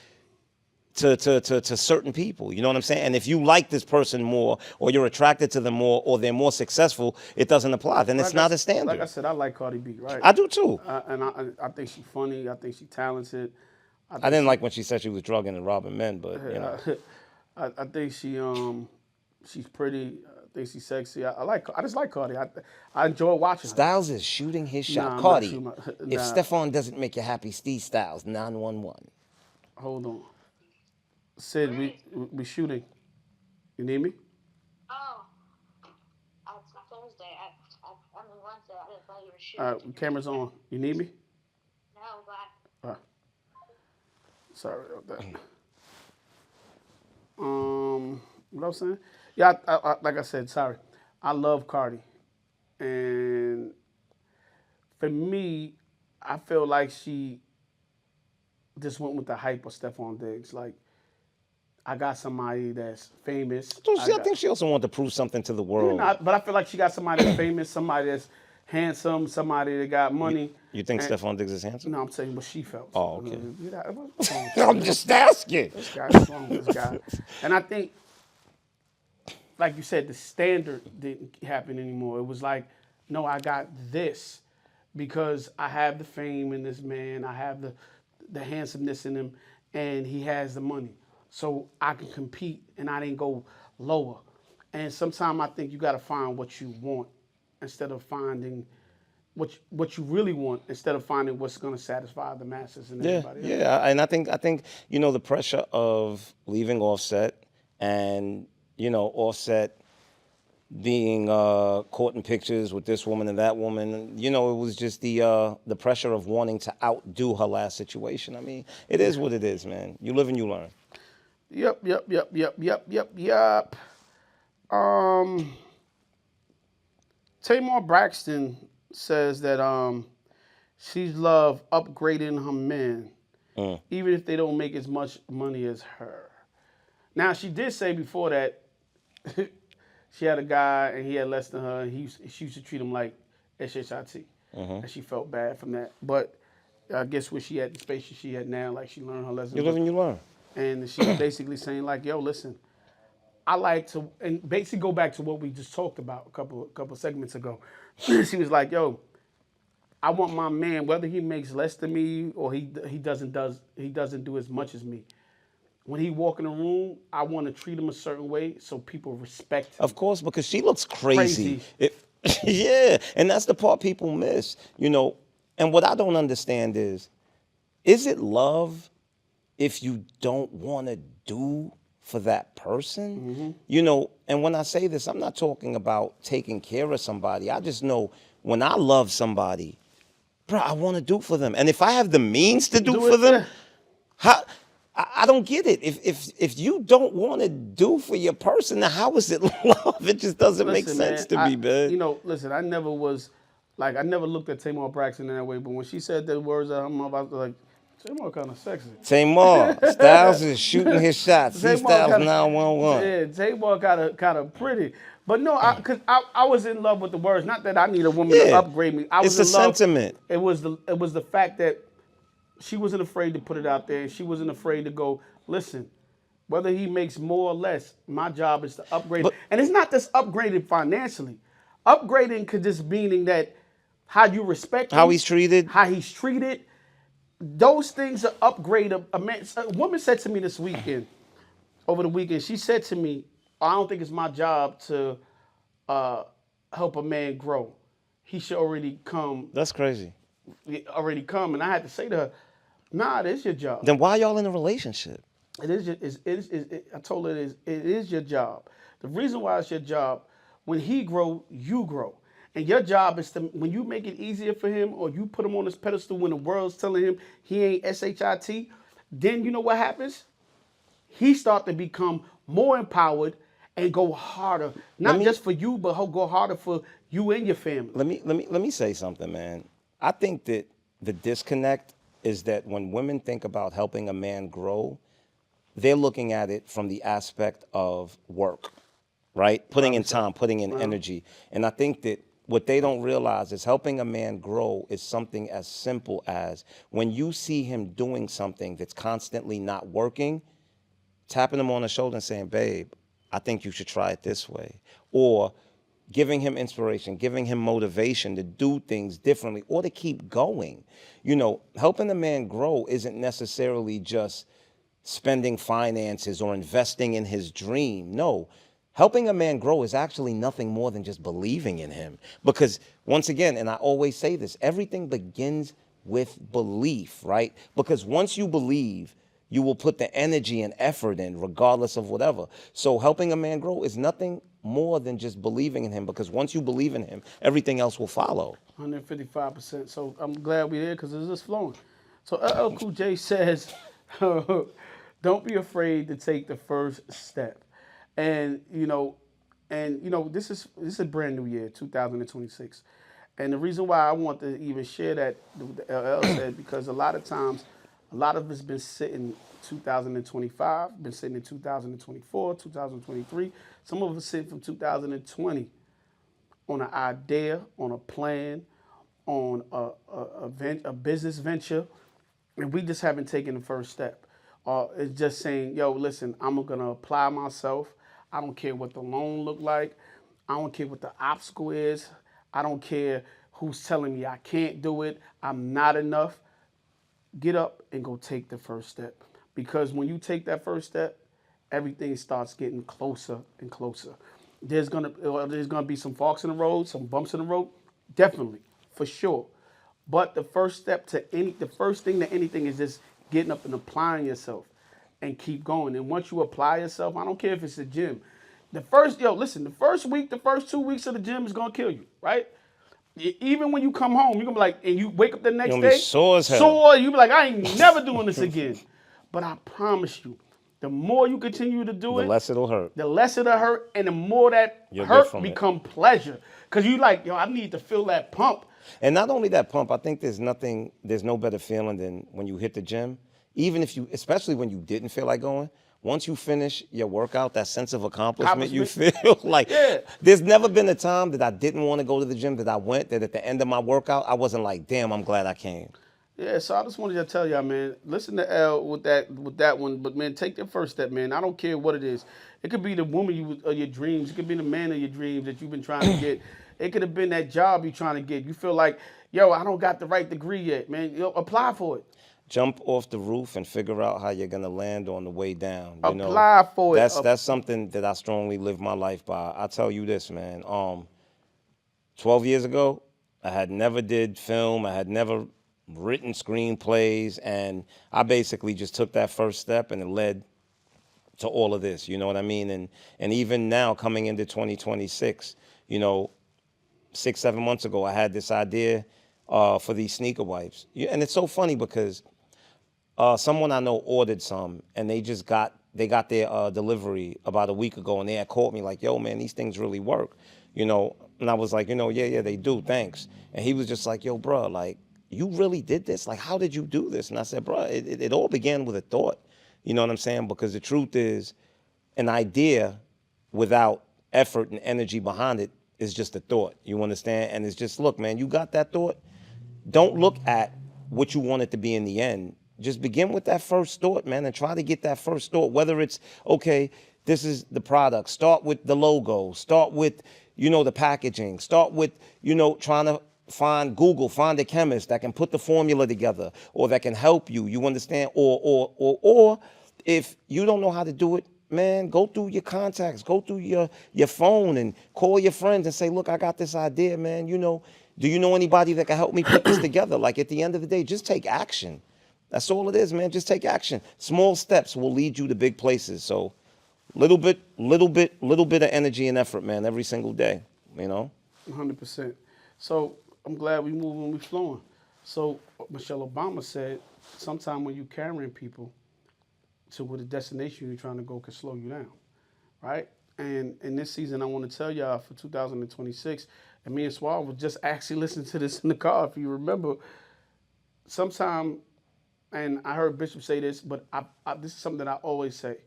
to certain people? You know what I'm saying? And if you like this person more, or you're attracted to them more, or they're more successful, it doesn't apply. Then it's not a standard. Like I said, I like Cardi B, right? I do too. And I think she's funny. I think she's talented. I didn't like when she said she was drugging and robbing men, but you know. I think she's pretty. I think she's sexy. I just like Cardi. I enjoy watching her. Styles is shooting his shot. Nah, I'm not Cardi, shooting if nah. Stephon doesn't make you happy, Steve Styles, 911. Hold on. Sid, we shooting. You need me? Oh, it's my Thursday. I'm on Wednesday. I didn't know you were shooting. Camera's on. You need me? No, but Sorry about that. What I was saying? Yeah, like I said, sorry. I love Cardi, and for me, I feel like she just went with the hype of Stephon Diggs. Like, I got somebody that's famous. I think she also wanted to prove something to the world. But I feel like she got somebody that's famous, somebody that's handsome, somebody that got money. You think Stephon Diggs is handsome? No, I'm saying what she felt. Oh, okay. I'm I'm just asking. What's wrong with this guy? And I think, like you said, the standard didn't happen anymore. It was like, no, I got this because I have the fame in this man. I have the handsomeness in him, and he has the money. So I can compete, and I didn't go lower. And sometimes I think you got to find what you want instead of finding what you really want, instead of finding what's going to satisfy the masses and everybody else. Yeah, and I think you know, the pressure of leaving Offset, and you know, Offset being caught in pictures with this woman and that woman, you know, it was just the pressure of wanting to outdo her last situation. I mean, it is what it is, man. You live and you learn. Yep. Tamar Braxton says that she's love upgrading her men, even if they don't make as much money as her. Now, she did say before that she had a guy and he had less than her, and she used to treat him like SHIT, and she felt bad from that. But I guess where she at, the space she had now, like she learned her lesson. You live and you learn. And she's basically saying like, yo, listen, I like to, and basically go back to what we just talked about a couple segments ago. She was like, yo, I want my man, whether he makes less than me or he doesn't do as much as me. When he walk in the room, I want to treat him a certain way so people respect him. Of course, because she looks crazy. Yeah, and that's the part people miss, you know. And what I don't understand is it love if you don't want to do for that person? You know, and when I say this, I'm not talking about taking care of somebody. I just know when I love somebody, bro, I want to do for them. And if I have the means to do for them, I don't get it. If you don't want to do for your person, then how is it love? It just doesn't make sense to me, man. You know, listen, I never looked at Tamar Braxton in that way, but when she said the words out of her mouth, I was like, Tamar kind of sexy. Tamar, Styles is shooting his shots. See Styles 911. Yeah, Tamar kind of pretty. But no, because I was in love with the words. Not that I need a woman to upgrade me. I was it's in the love. sentiment. It was the fact that she wasn't afraid to put it out there. She wasn't afraid to go, listen, whether he makes more or less, my job is to upgrade. And it's not just upgraded financially. Upgrading could just meaning that how you respect him, how he's treated. Those things are upgrade a man. A woman said to me over the weekend, she said to me, I don't think it's my job to help a man grow. He should already come. That's crazy. Already come. And I had to say to her, nah, it is your job. Then why y'all in a relationship? I told her it is your job. The reason why it's your job, when he grow, you grow. And your job is to, when you make it easier for him or you put him on this pedestal when the world's telling him he ain't SHIT, then you know what happens? He start to become more empowered and go harder. Not just for you, but he'll go harder for you and your family. Let me say something, man. I think that the disconnect is that when women think about helping a man grow, they're looking at it from the aspect of work, right? Putting in time, putting in energy. And I think that what they don't realize is helping a man grow is something as simple as when you see him doing something that's constantly not working, tapping him on the shoulder and saying, babe, I think you should try it this way. Or giving him inspiration, giving him motivation to do things differently or to keep going. You know, helping a man grow isn't necessarily just spending finances or investing in his dream. No, helping a man grow is actually nothing more than just believing in him. Because once again, and I always say this, everything begins with belief, right? Because once you believe, you will put the energy and effort in regardless of whatever. So helping a man grow is nothing more than just believing in him, because once you believe in him, everything else will follow. 155%. So I'm glad we're there because it's just flowing. So LL Cool J says, don't be afraid to take the first step. And this is a brand new year, 2026. And the reason why I want to even share that the LL said, because a lot of times, a lot of us been sitting 2025, been sitting in 2024, 2023. Some of us sitting from 2020 on an idea, on a plan, on a business venture, and we just haven't taken the first step. It's just saying, yo, listen, I'm gonna apply myself. I don't care what the loan look like. I don't care what the obstacle is. I don't care who's telling me I can't do it. I'm not enough. Get up and go take the first step. Because when you take that first step, everything starts getting closer and closer. There's gonna be some forks in the road, some bumps in the road, definitely, for sure. But the first thing to anything is just getting up and applying yourself and keep going. And once you apply yourself, I don't care if it's a gym. The first week, the first 2 weeks of the gym is gonna kill you, right? Even when you come home, you're gonna be like, and you wake up the next You're gonna day, be sore as hell. sore, you be like, I ain't never doing this again. But I promise you, the more you continue to do The it, less it'll hurt. the less it'll hurt, and the more that You'll get hurt from it. become pleasure. Cause you like, yo, I need to feel that pump. And not only that pump, I think there's no better feeling than when you hit the gym. Even if you, especially when you didn't feel like going, once you finish your workout, that sense of accomplishment you feel like, Yeah. There's never been a time that I didn't want to go to the gym that I went, that at the end of my workout, I wasn't like, damn, I'm glad I came. Yeah, so I just wanted to tell y'all, man, listen to L with that one, but man, take the first step, man. I don't care what it is. It could be the woman of your dreams. It could be the man of your dreams that you've been trying to get. It could have been that job you're trying to get. You feel like, yo, I don't got the right degree yet, man. Yo, apply for it. Jump off the roof and figure out how you're gonna land on the way down. You know, Apply for it. that's something that I strongly live my life by. I tell you this, man. 12 years ago, I had never did film. I had never written screenplays, and I basically just took that first step, and it led to all of this. You know what I mean? And even now, coming into 2026, you know, 6-7 months ago, I had this idea for these sneaker wipes, and it's so funny because someone I know ordered some, and they got their delivery about a week ago, and they had called me like, yo, man, these things really work, you know? And I was like, yeah, they do, thanks. And he was just like, yo, bro, like, you really did this? Like, how did you do this? And I said, bro, it all began with a thought, you know what I'm saying? Because the truth is, an idea without effort and energy behind it is just a thought, you understand? And it's just, look, man, you got that thought? Don't look at what you want it to be in the end. Just begin with that first thought, man, and try to get that first thought, whether it's, okay, this is the product. Start with the logo. Start with, the packaging. Start with, trying to find a chemist that can put the formula together or that can help you, you understand? Or if you don't know how to do it, man, go through your contacts, go through your phone and call your friends and say, look, I got this idea, man, do you know anybody that can help me put this together? Like, at the end of the day, just take action. That's all it is, man. Just take action. Small steps will lead you to big places. So little bit of energy and effort, man, every single day, 100%. So I'm glad we moving, we flowing. So Michelle Obama said, sometime when you carrying people to where the destination you're trying to go can slow you down, right? And in this season, I want to tell y'all for 2026, and me and Swab was just actually listening to this in the car, if you remember, sometime, and I heard Bishop say this, but this is something that I always say.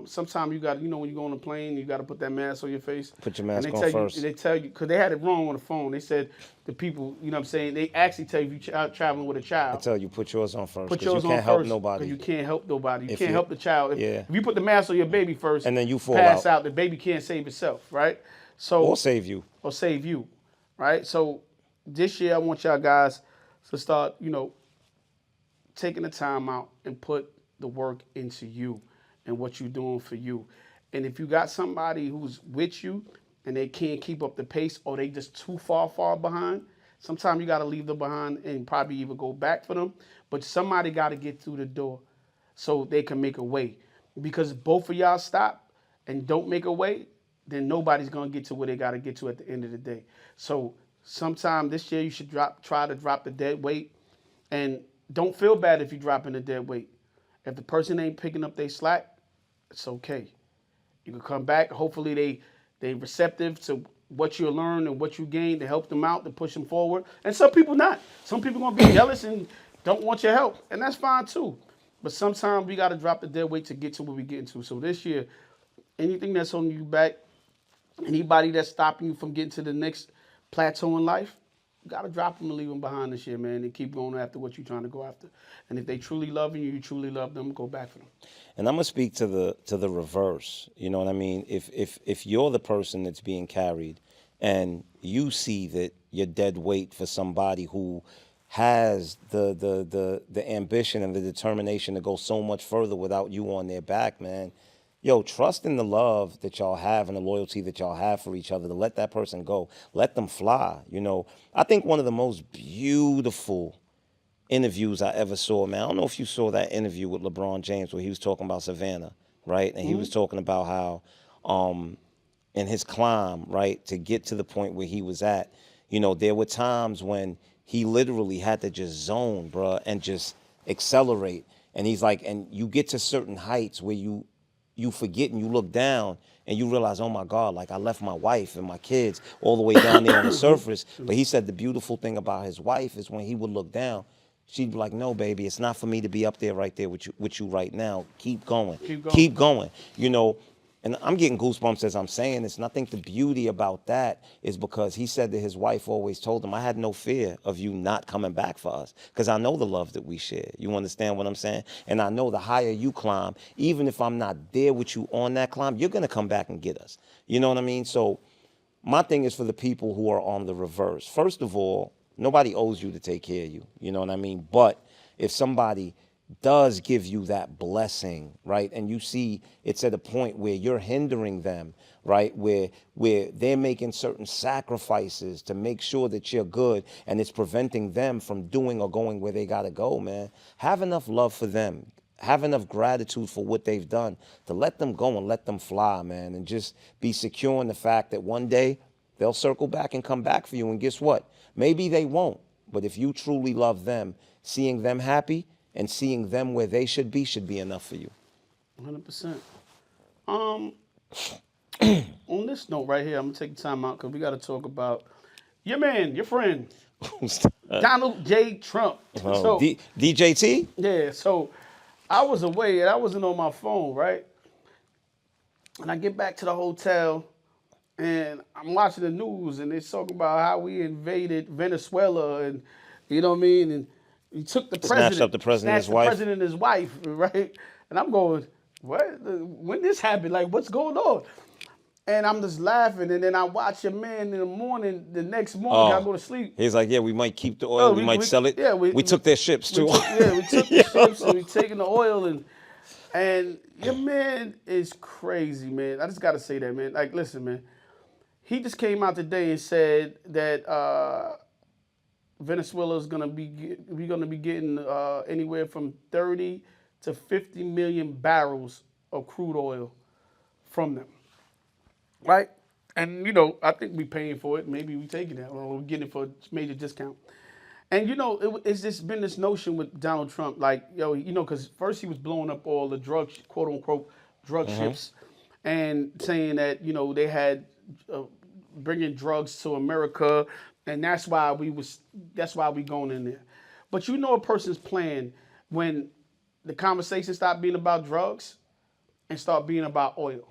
Sometimes you got, when you go on a plane, you got to put that mask on your face. Put your And mask on first. they tell you, because they had it wrong on the phone. They said the people, what I'm saying, they actually tell you if you're traveling with a I child, tell you, put yours on first. put Because you yours on can't help first. nobody. Because you can't help nobody. You If can't you- help the child. yeah. If you put the mask on your baby first, And then you fall pass out. out, the baby can't save itself, right? So Or save you. or save you, right? So this year I want y'all guys to start, taking the time out and put the work into you and what you're doing for you. And if you got somebody who's with you and they can't keep up the pace or they just too far behind, sometimes you got to leave them behind and probably even go back for them. But somebody got to get through the door so they can make a way. Because both of y'all stop and don't make a way, then nobody's gonna get to where they gotta get to at the end of the day. So sometime this year you should try to drop the dead weight, and don't feel bad if you're dropping the dead weight. If the person ain't picking up their slack, it's okay. You can come back. Hopefully they receptive to what you learn and what you gain to help them out, to push them forward. And some people not. Some people gonna be jealous and don't want your help, and that's fine too. But sometimes we gotta drop the dead weight to get to where we getting to. So this year, anything that's holding you back, anybody that's stopping you from getting to the next plateau in life, you gotta drop them and leave them behind this year, man, and keep going after what you're trying to go after. And if they truly love you, you truly love them, go back for them. And I'm gonna speak to the reverse. You know what I mean? If you're the person that's being carried, and you see that you're dead weight for somebody who has the ambition and the determination to go so much further without you on their back, man. Yo, trust in the love that y'all have and the loyalty that y'all have for each other to let that person go. Let them fly. I think one of the most beautiful interviews I ever saw, man. I don't know if you saw that interview with LeBron James where he was talking about Savannah, right? And he was talking about how in his climb, right, to get to the point where he was at, there were times when he literally had to just zone, bruh, and just accelerate. And he's like, and you get to certain heights where you forget and you look down and you realize, oh my God, like I left my wife and my kids all the way down there on the surface. But he said the beautiful thing about his wife is when he would look down, she'd be like, no, baby, it's not for me to be up there right there with you right now. Keep going. Keep going. And I'm getting goosebumps as I'm saying this. And I think the beauty about that is because he said that his wife always told him, I had no fear of you not coming back for us because I know the love that we share. You understand what I'm saying? And I know the higher you climb, even if I'm not there with you on that climb, you're going to come back and get us. You know what I mean? So my thing is for the people who are on the reverse. First of all, nobody owes you to take care of you. You know what I mean? But if somebody does give you that blessing, right? And you see it's at a point where you're hindering them, right? Where they're making certain sacrifices to make sure that you're good and it's preventing them from doing or going where they gotta go, man. Have enough love for them. Have enough gratitude for what they've done to let them go and let them fly, man. And just be secure in the fact that one day they'll circle back and come back for you. And guess what? Maybe they won't. But if you truly love them, seeing them happy and seeing them where they should be enough for you. 100%. On this note right here, I'm gonna take the time out because we gotta talk about your man, your friend, Donald J. Trump. So DJT? yeah, so I was away and I wasn't on my phone, right? And I get back to the hotel and I'm watching the news and they're talking about how we invaded Venezuela and you know what I mean? And he took the president, Snatched up the president and his snatched the wife. president and his wife, right? And I'm going, what? When this happened? Like, what's going on? And I'm just laughing, and then I watch your man in the morning. The next morning, I go to sleep. He's like, yeah, we might keep the oil, we might sell it. Yeah, we took their ships too. We took the ships, and we taking the oil, and your man is crazy, man. I just gotta say that, man. Like, listen, man. He just came out today and said that Venezuela is we're gonna be getting anywhere from 30 to 50 million barrels of crude oil from them, right? And I think we paying for it. Maybe we taking that, or we're getting it for a major discount. And it's just been this notion with Donald Trump, like because first he was blowing up all the drugs, quote unquote, drug ships, and saying that they had bringing drugs to America, and that's why we going in there. But a person's plan when the conversation stopped being about drugs, and start being about oil,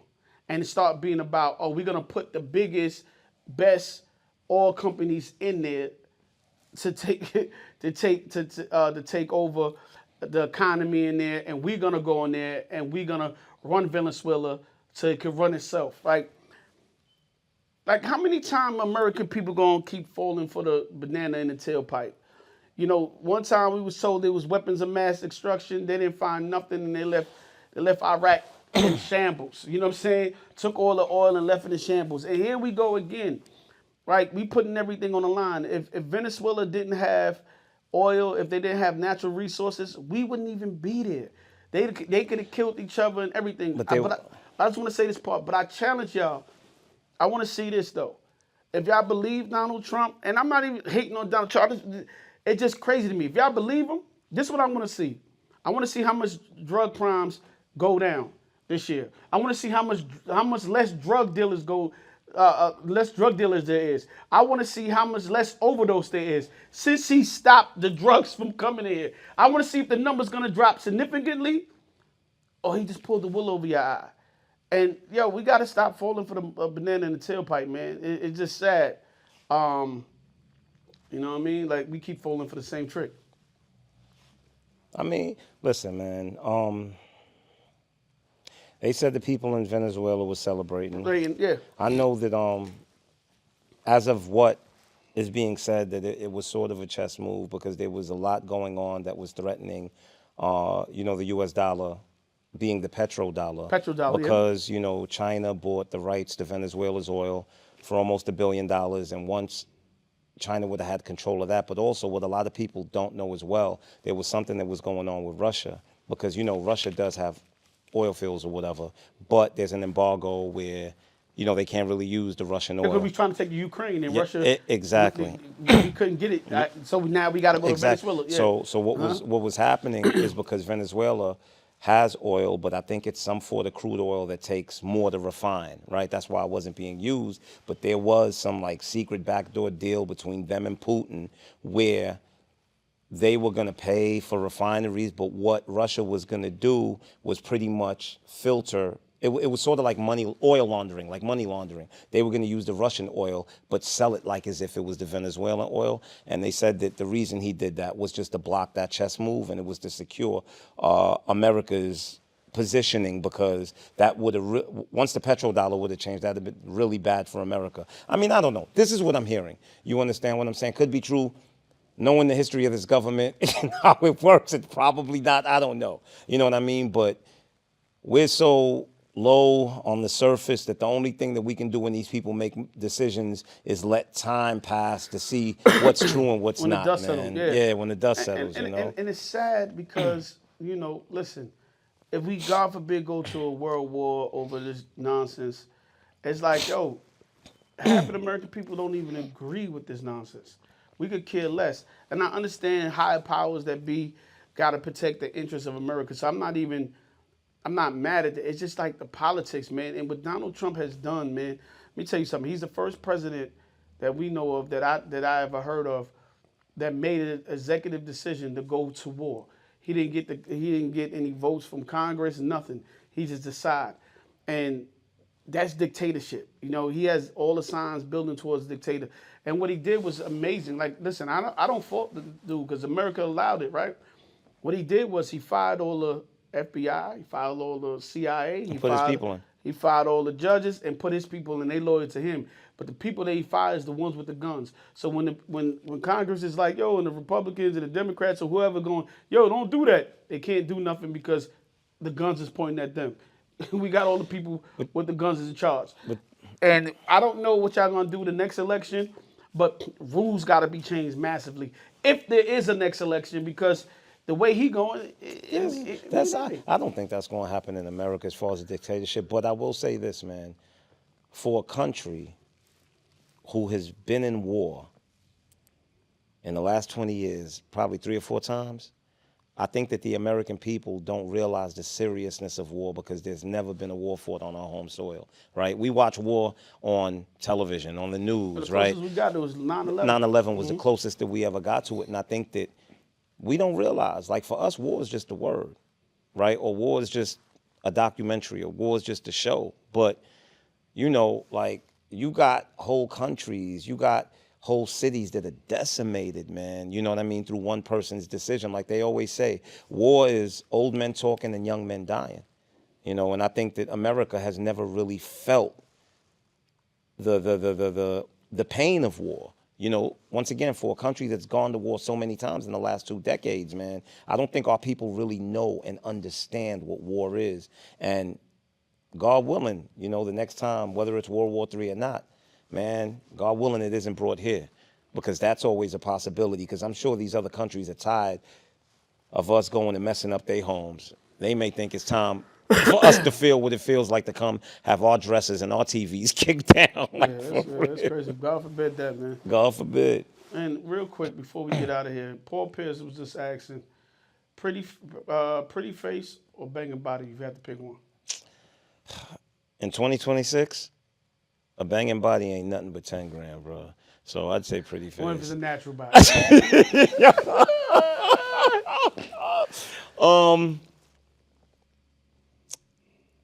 and start being about, oh, we're gonna put the biggest, best oil companies in there to take to take over the economy in there, and we're gonna go in there and we're gonna run Venezuela so it can run itself. Like how many times American people gonna keep falling for the banana in the tailpipe? You know, one time we was told there was weapons of mass destruction. They didn't find nothing, and they left Iraq in shambles. You know what I'm saying? Took all the oil and left it in shambles. And here we go again. Right? We putting everything on the line. If Venezuela didn't have oil, if they didn't have natural resources, we wouldn't even be there. They could have killed each other and everything. But I just want to say this part. But I challenge y'all. I want to see this though. If y'all believe Donald Trump, and I'm not even hating on Donald Trump, it's just crazy to me. If y'all believe him, this is what I want to see. I want to see how much drug crimes go down this year. I want to see how much less drug dealers less drug dealers there is. I want to see how much less overdose there is since he stopped the drugs from coming in here. I want to see if the number's gonna drop significantly, or he just pulled the wool over your eye. And yo, we gotta stop falling for the banana in the tailpipe, man. It's just sad. You know what I mean? Like we keep falling for the same trick. I mean, listen, man. They said the people in Venezuela were celebrating. Yeah. I know that as of what is being said, that it was sort of a chess move because there was a lot going on that was threatening, the U.S. dollar being the petrodollar. Petrodollar, because, China bought the rights to Venezuela's oil for almost $1 billion. And once China would have had control of that, but also what a lot of people don't know as well, there was something that was going on with Russia because, Russia does have oil fields or whatever, but there's an embargo where, they can't really use the Russian oil. Because we're trying to take Ukraine and Russia. Exactly. We couldn't get it, so now we got to go to Venezuela. Yeah. So what was happening is because Venezuela has oil, but I think it's some sort of crude oil that takes more to refine, right? That's why it wasn't being used. But there was some secret backdoor deal between them and Putin where they were going to pay for refineries, but what Russia was going to do was pretty much filter. It was sort of like oil laundering, like money laundering. They were going to use the Russian oil, but sell it like as if it was the Venezuelan oil. And they said that the reason he did that was just to block that chess move, and it was to secure America's positioning because that would have, once the petrodollar would have changed, that would have been really bad for America. I mean, I don't know. This is what I'm hearing. You understand what I'm saying? Could be true. Knowing the history of this government and how it works, it's probably not. I don't know. You know what I mean? But we're so low on the surface that the only thing that we can do when these people make decisions is let time pass to see what's true and what's not. When the dust settles, yeah. When the dust settles, And it's sad because, listen, if we, God forbid, go to a world war over this nonsense, it's like, yo, half of the American people don't even agree with this nonsense. We could care less. And I understand higher powers that be got to protect the interests of America. So I'm not mad at it. It's just like the politics, man. And what Donald Trump has done, man, let me tell you something. He's the first president that we know of that I ever heard of that made an executive decision to go to war. He didn't get any votes from Congress, nothing. He just decided. And that's dictatorship. He has all the signs building towards dictator. And what he did was amazing. Like, listen, I don't fault the dude because America allowed it, right? What he did was he fired all the FBI, he fired all the CIA. He put his people in. He fired all the judges and put his people in. They loyal to him. But the people that he fired is the ones with the guns. So when Congress is like, yo, and the Republicans and the Democrats or whoever going, yo, don't do that. They can't do nothing because the guns is pointing at them. We got all the people with the guns in charge. And I don't know what y'all gonna do the next election, but rules gotta be changed massively if there is a next election because the way he going, I don't think that's going to happen in America as far as a dictatorship. But I will say this, man, for a country who has been in war in the last 20 years, probably 3 or 4 times, I think that the American people don't realize the seriousness of war because there's never been a war fought on our home soil, right? We watch war on television, on the news, right? The closest we got, it was 9/11. 9/11 was the closest that we ever got to it, and I think that we don't realize, like for us, war is just a word, right? Or war is just a documentary. A war is just a show. But, you know, like, you got whole countries, you got whole cities that are decimated, man. You know what I mean? Through one person's decision. Like they always say, war is old men talking and young men dying. You know, and I think that America has never really felt the pain of war. You know, once again, for a country that's gone to war so many times in the last 2 decades, man, I don't think our people really know and understand what war is. And God willing, you know, the next time, whether it's World War III or not, man, God willing, it isn't brought here, because that's always a possibility, because I'm sure these other countries are tired of us going and messing up their homes. They may think it's time for us to feel what it feels like to come have our dresses and our TVs kicked down. Like, Yeah, that's crazy. God forbid that, man. God forbid. And real quick, before we get out of here, Paul Pierce was just asking, pretty face or banging body? You have to pick one. In 2026, a banging body ain't nothing but 10 grand, bro. So I'd say pretty face. What if it's a natural body?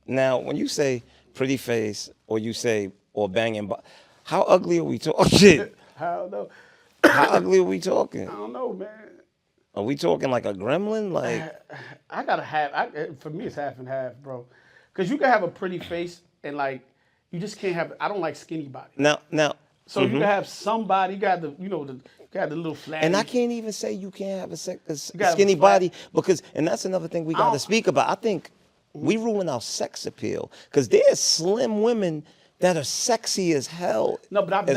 Now, when you say pretty face or you say or banging body, how ugly are we talking? I don't know. How ugly are we talking? I don't know, man. Are we talking like a gremlin? Like, I gotta have. For me, it's half and half, bro. Because you can have a pretty face and like you just can't have. I don't like skinny body. now. So you can have somebody. You got the little flat. And I can't even say you can't have a gotta skinny have a flat- body, because, and that's another thing we got to speak about. I think we ruling our sex appeal, because there's slim women that are sexy as hell. No, but I've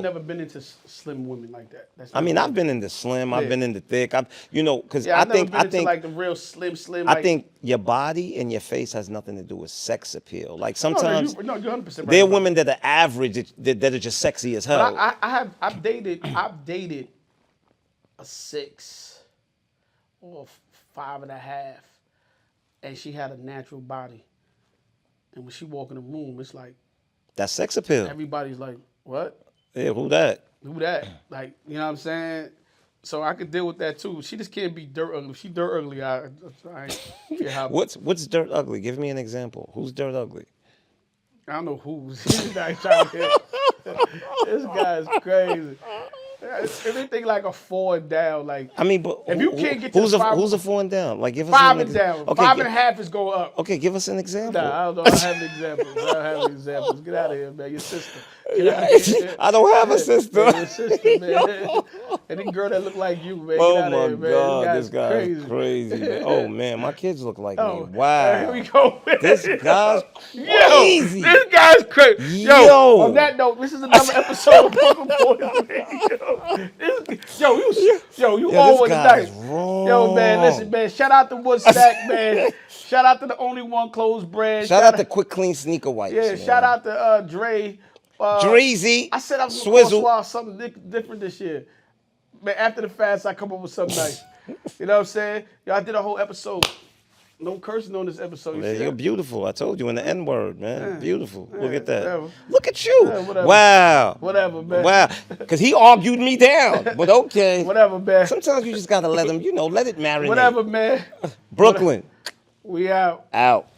never been into slim women like that. I mean, I've been into slim, I've been into thick. Because Yeah, I I've never think been into like the real slim. I Like, think your body and your face has nothing to do with sex appeal. Like sometimes you're 100% right. there are women that are average that are just sexy as hell. But I've dated a 6 or 5.5, and she had a natural body, and when she walk in the room, it's like That's sex appeal. everybody's like, what? Yeah, who that? Who that? Like, you know what I'm saying? So I could deal with that too. She just can't be dirt ugly. If she dirt ugly, I ain't care how. What's dirt ugly? Give me an example. Who's dirt ugly? I don't know who's. This guy's crazy. Everything like a 4 and down. Like, I mean, but if you can't get to who's the five, who's a 4 and down? Like, give us 5 an and down. Okay, 5.5 is go up. Okay, give us an example. Nah, I don't know. I don't have an example. Get out of here, man. Your sister. Get out of here. I don't have a sister. Your sister, man. And the girl that look like you, man. Oh Get out my of here, man. God, this guy's crazy. Man. Oh man, my kids look like me. Wow. Here we go, man. This guy's crazy. This guy's crazy. Yo. On that note, this is another episode of Brooklyn Boys Radio. You all with the dice. Wrong. Yo, man, listen, man. Shout out to Woodstack, man. Shout out to the Only One Clothes brand. Shout out to Quick Clean Sneaker Wipes. Yeah, man. shout out to Dre. Dreezy. I said I was going to Swizzle. swallow something different this year. Man, after the fast, I come up with something nice. You know what I'm saying? Yo, I did a whole episode. No cursing on this episode. You Man, see you're that? beautiful. I told you in the N-word, man. Beautiful. Look at that. whatever. Look at you. Whatever. Wow. Whatever, man. Wow. Because he argued me down. But okay. Whatever, man. Sometimes you just got to let him, let it marinate. Whatever, man. Brooklyn. We out. Out.